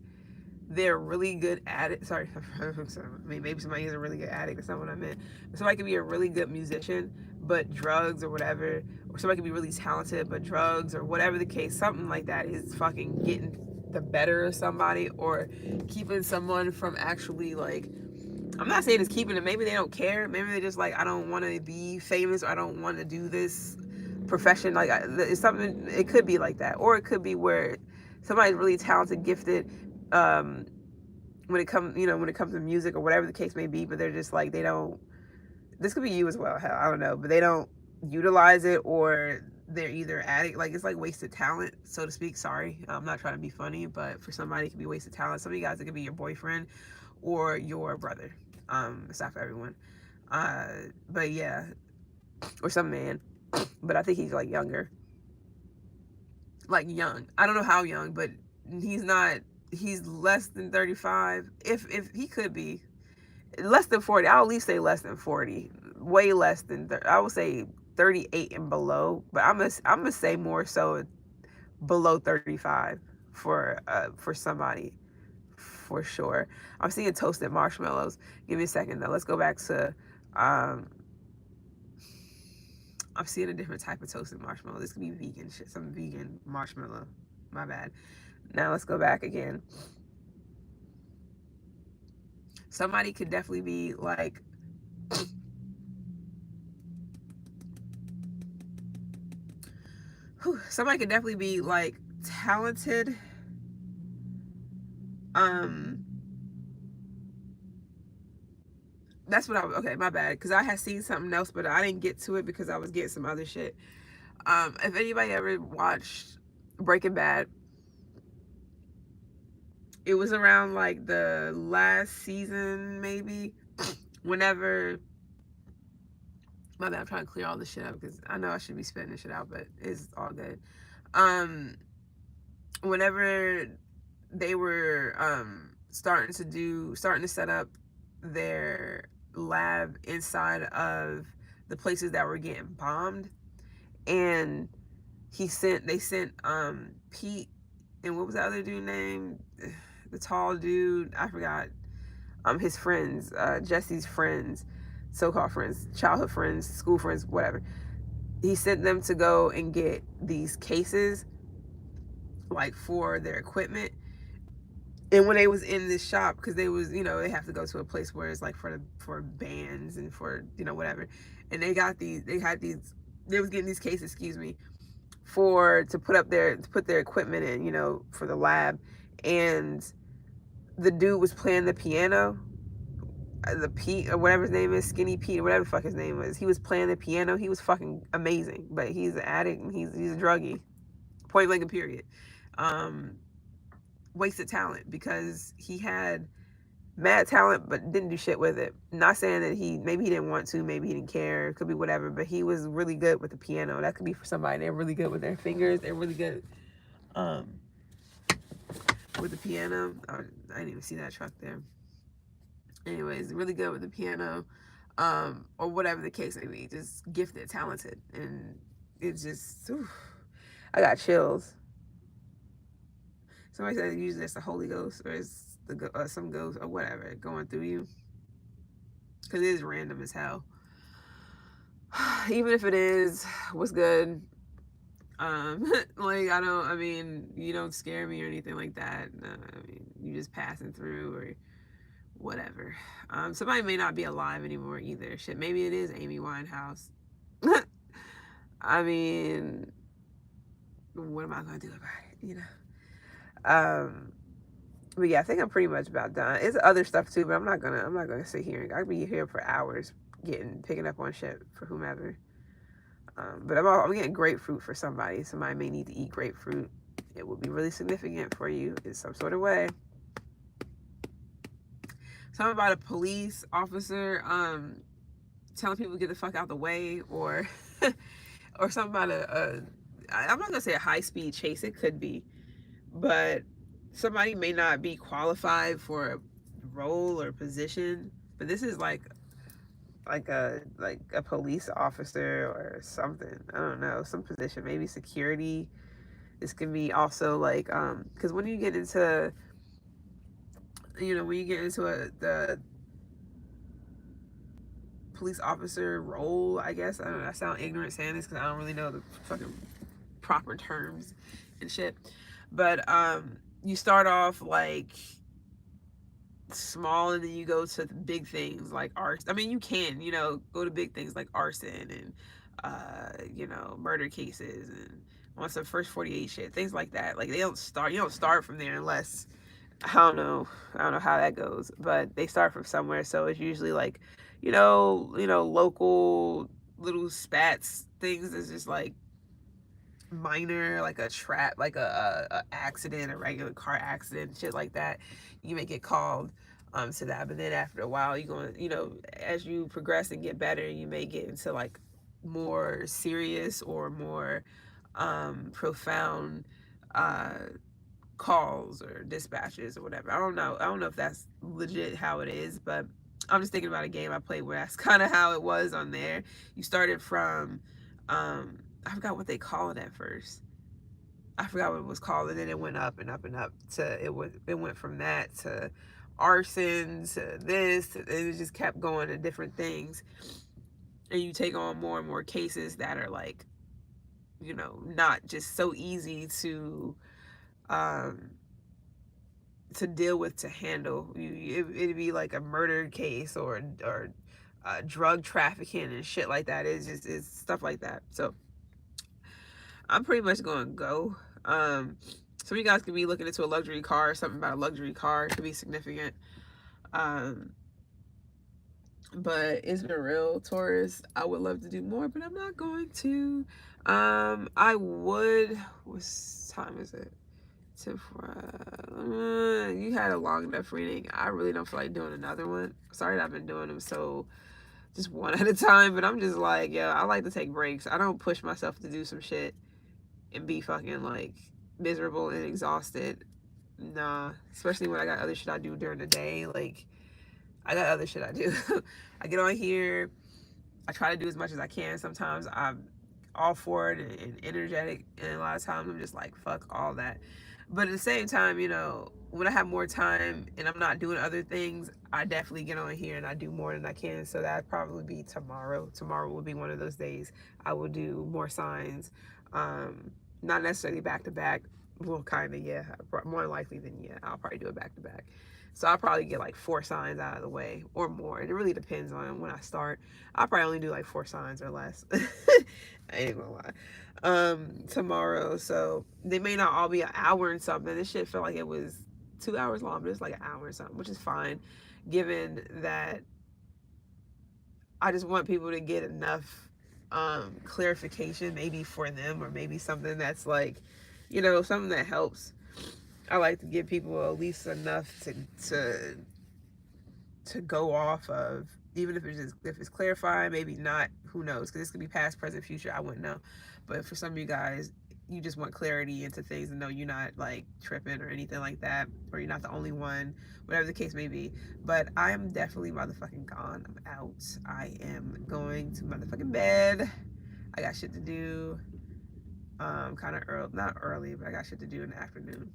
they're really good at it. Sorry, I mean, maybe somebody is a really good addict. That's not what I meant. But somebody could be a really good musician, but drugs or whatever, or somebody could be really talented, but drugs or whatever the case, something like that is fucking getting the better of somebody, or keeping someone from actually, like, I'm not saying it's keeping it. Maybe they don't care. Maybe they're just like, I don't want to be famous, or I don't want to do this profession. Like, it's something. It could be like that, or it could be where somebody's really talented, gifted, um, when it comes, when it comes to music or whatever the case may be. But they're just like, they don't. This could be you as well. Hell, I don't know, but they don't utilize it, or they're either addict. Like, it's like wasted talent, so to speak. Sorry, I'm not trying to be funny, but for somebody it could be wasted talent. Some of you guys, it could be your boyfriend or your brother. It's not for everyone. Uh, but yeah, or some man. But I think he's like younger, like young. I don't know how young, but he's not. He's less than 35. If he could be less than 40, I'll at least say less than 40. Way less than. I would say 38 and below. But I'm gonna say more so below 35 for somebody, for sure. I'm seeing toasted marshmallows. Give me a second though. Let's go back to. Um, I'm seeing a different type of toasted marshmallow. This could be vegan shit. Some vegan marshmallow. My bad. Now let's go back again. Somebody could definitely be like. Somebody could definitely be like talented. Um, that's what I was. Okay, my bad. Because I had seen something else, but I didn't get to it because I was getting some other shit. If anybody ever watched Breaking Bad, it was around like the last season, maybe. Whenever, my bad, I'm trying to clear all this shit up because I know I should be spitting this shit out, but it's all good. Um, Whenever they were starting to set up their lab inside of the places that were getting bombed, and they sent Pete, and what was the other dude name, the tall dude, I forgot, his friends, Jesse's friends, so-called friends, childhood friends, school friends, whatever. He sent them to go and get these cases, like, for their equipment. And when they was in this shop, because they was, they have to go to a place where it's like for bands and for, whatever. And they was getting these cases, excuse me, to put their equipment in, for the lab. And the dude was playing the piano, the Pete or whatever his name is, Skinny Pete or whatever the fuck his name was. He was playing the piano. He was fucking amazing, but he's an addict and he's a druggie. Point blank and period. Wasted talent because he had mad talent but didn't do shit with it. Not saying that maybe he didn't want to, maybe he didn't care, it could be whatever, but he was really good with the piano. That could be for somebody. They're really good with their fingers. They're really good with the piano. I didn't even see that truck there. Anyways, really good with the piano, or whatever the case may be. Just gifted, talented, and it's just, I got chills. Somebody said usually it's the Holy Ghost, or it's some ghost or whatever going through you, because it is random as hell. Even if it is, what's good? Like, you don't scare me or anything like that. You just passing through or whatever. Somebody may not be alive anymore either. Shit, maybe it is Amy Winehouse. I mean, what am I gonna do about it? But yeah, I think I'm pretty much about done. It's other stuff too, but I'm not gonna sit here. I'll be here for hours picking up on shit for whomever. But I'm getting grapefruit for somebody. Somebody may need to eat grapefruit. It will be really significant for you in some sort of way. Something about a police officer telling people to get the fuck out the way, or or something about I'm not gonna say a high-speed chase. It could be, but somebody may not be qualified for a role or position. But this is like a police officer or something. I don't know, some position, maybe security. This can be also like because when you get into you know, when you get into the police officer role, I guess. I don't know, I sound ignorant saying this because I don't really know the fucking proper terms and shit. But you start off like small and then you go to the big things like arson. I mean, you can, you know, go to big things like arson and you know, murder cases and on some first 48 shit, things like that. Like you don't start from there unless I don't know how that goes, but they start from somewhere. So it's usually like, you know, local little spats things that's just like minor, like a trap, like a accident, a regular car accident, shit like that. You may get called to that, but then after a while, you're going, you know, as you progress and get better, you may get into like more serious or more profound uh calls or dispatches or whatever. I don't know. I don't know if that's legit how it is, but I'm just thinking about a game I played where that's kind of how it was on there. You started from, I forgot what they call it at first. I forgot what it was called, and then it went up and up and up to it went from that to arson to this. To, it just kept going to different things, and you take on more and more cases that are like, you know, not just so easy um to deal with, to handle. It'd be like a murder case or drug trafficking and shit like that. It's stuff like that. So I'm pretty much going to go. Some of you guys could be looking into a luxury car. Something about a luxury car could be significant. Um, but it's been real, Taurus. I would love to do more, but I'm not going to. I would. What time is it? You had a long enough reading. I really don't feel like doing another one. Sorry that I've been doing them so just one at a time, but I'm just like, yeah, I like to take breaks. I don't push myself to do some shit and be fucking like miserable and exhausted. Nah, especially when I got other shit I do during the day. Like, I got other shit I do. I get on here, I try to do as much as I can. Sometimes I'm all for it and energetic, and a lot of times I'm just like, fuck all that. But at the same time, you know, when I have more time and I'm not doing other things, I definitely get on here and I do more than I can. So that'd probably be tomorrow. Tomorrow will be one of those days I will do more signs. Um, Not necessarily back to back. Well, kind of, yeah. More likely than yeah, I'll probably do it back to back. So I'll probably get like 4 signs out of the way or more. It really depends on when I start. I'll probably only do like 4 signs or less. I ain't gonna lie. Tomorrow. So they may not all be an hour and something. This shit felt like it was 2 hours long, but it's like an hour or something, which is fine, given that I just want people to get enough clarification, maybe for them, or maybe something that's like, you know, something that helps. I like to give people at least enough to go off of, even if it's clarifying, maybe not, who knows, because this could be past, present, future, I wouldn't know. But for some of you guys, you just want clarity into things and know you're not like tripping or anything like that, or you're not the only one, whatever the case may be. But I am definitely motherfucking gone. I'm out. I am going to motherfucking bed. I got shit to do. Kind of early, not early, but I got shit to do in the afternoon,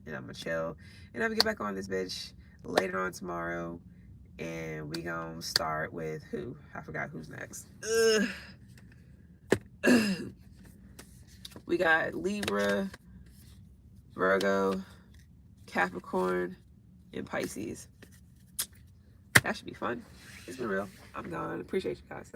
and I'm gonna chill, and I'm gonna get back on this bitch later on tomorrow, and we gonna start with who? I forgot who's next. We got Libra, Virgo, Capricorn, and Pisces. That should be fun. It's been real. I'm gone. Appreciate you guys.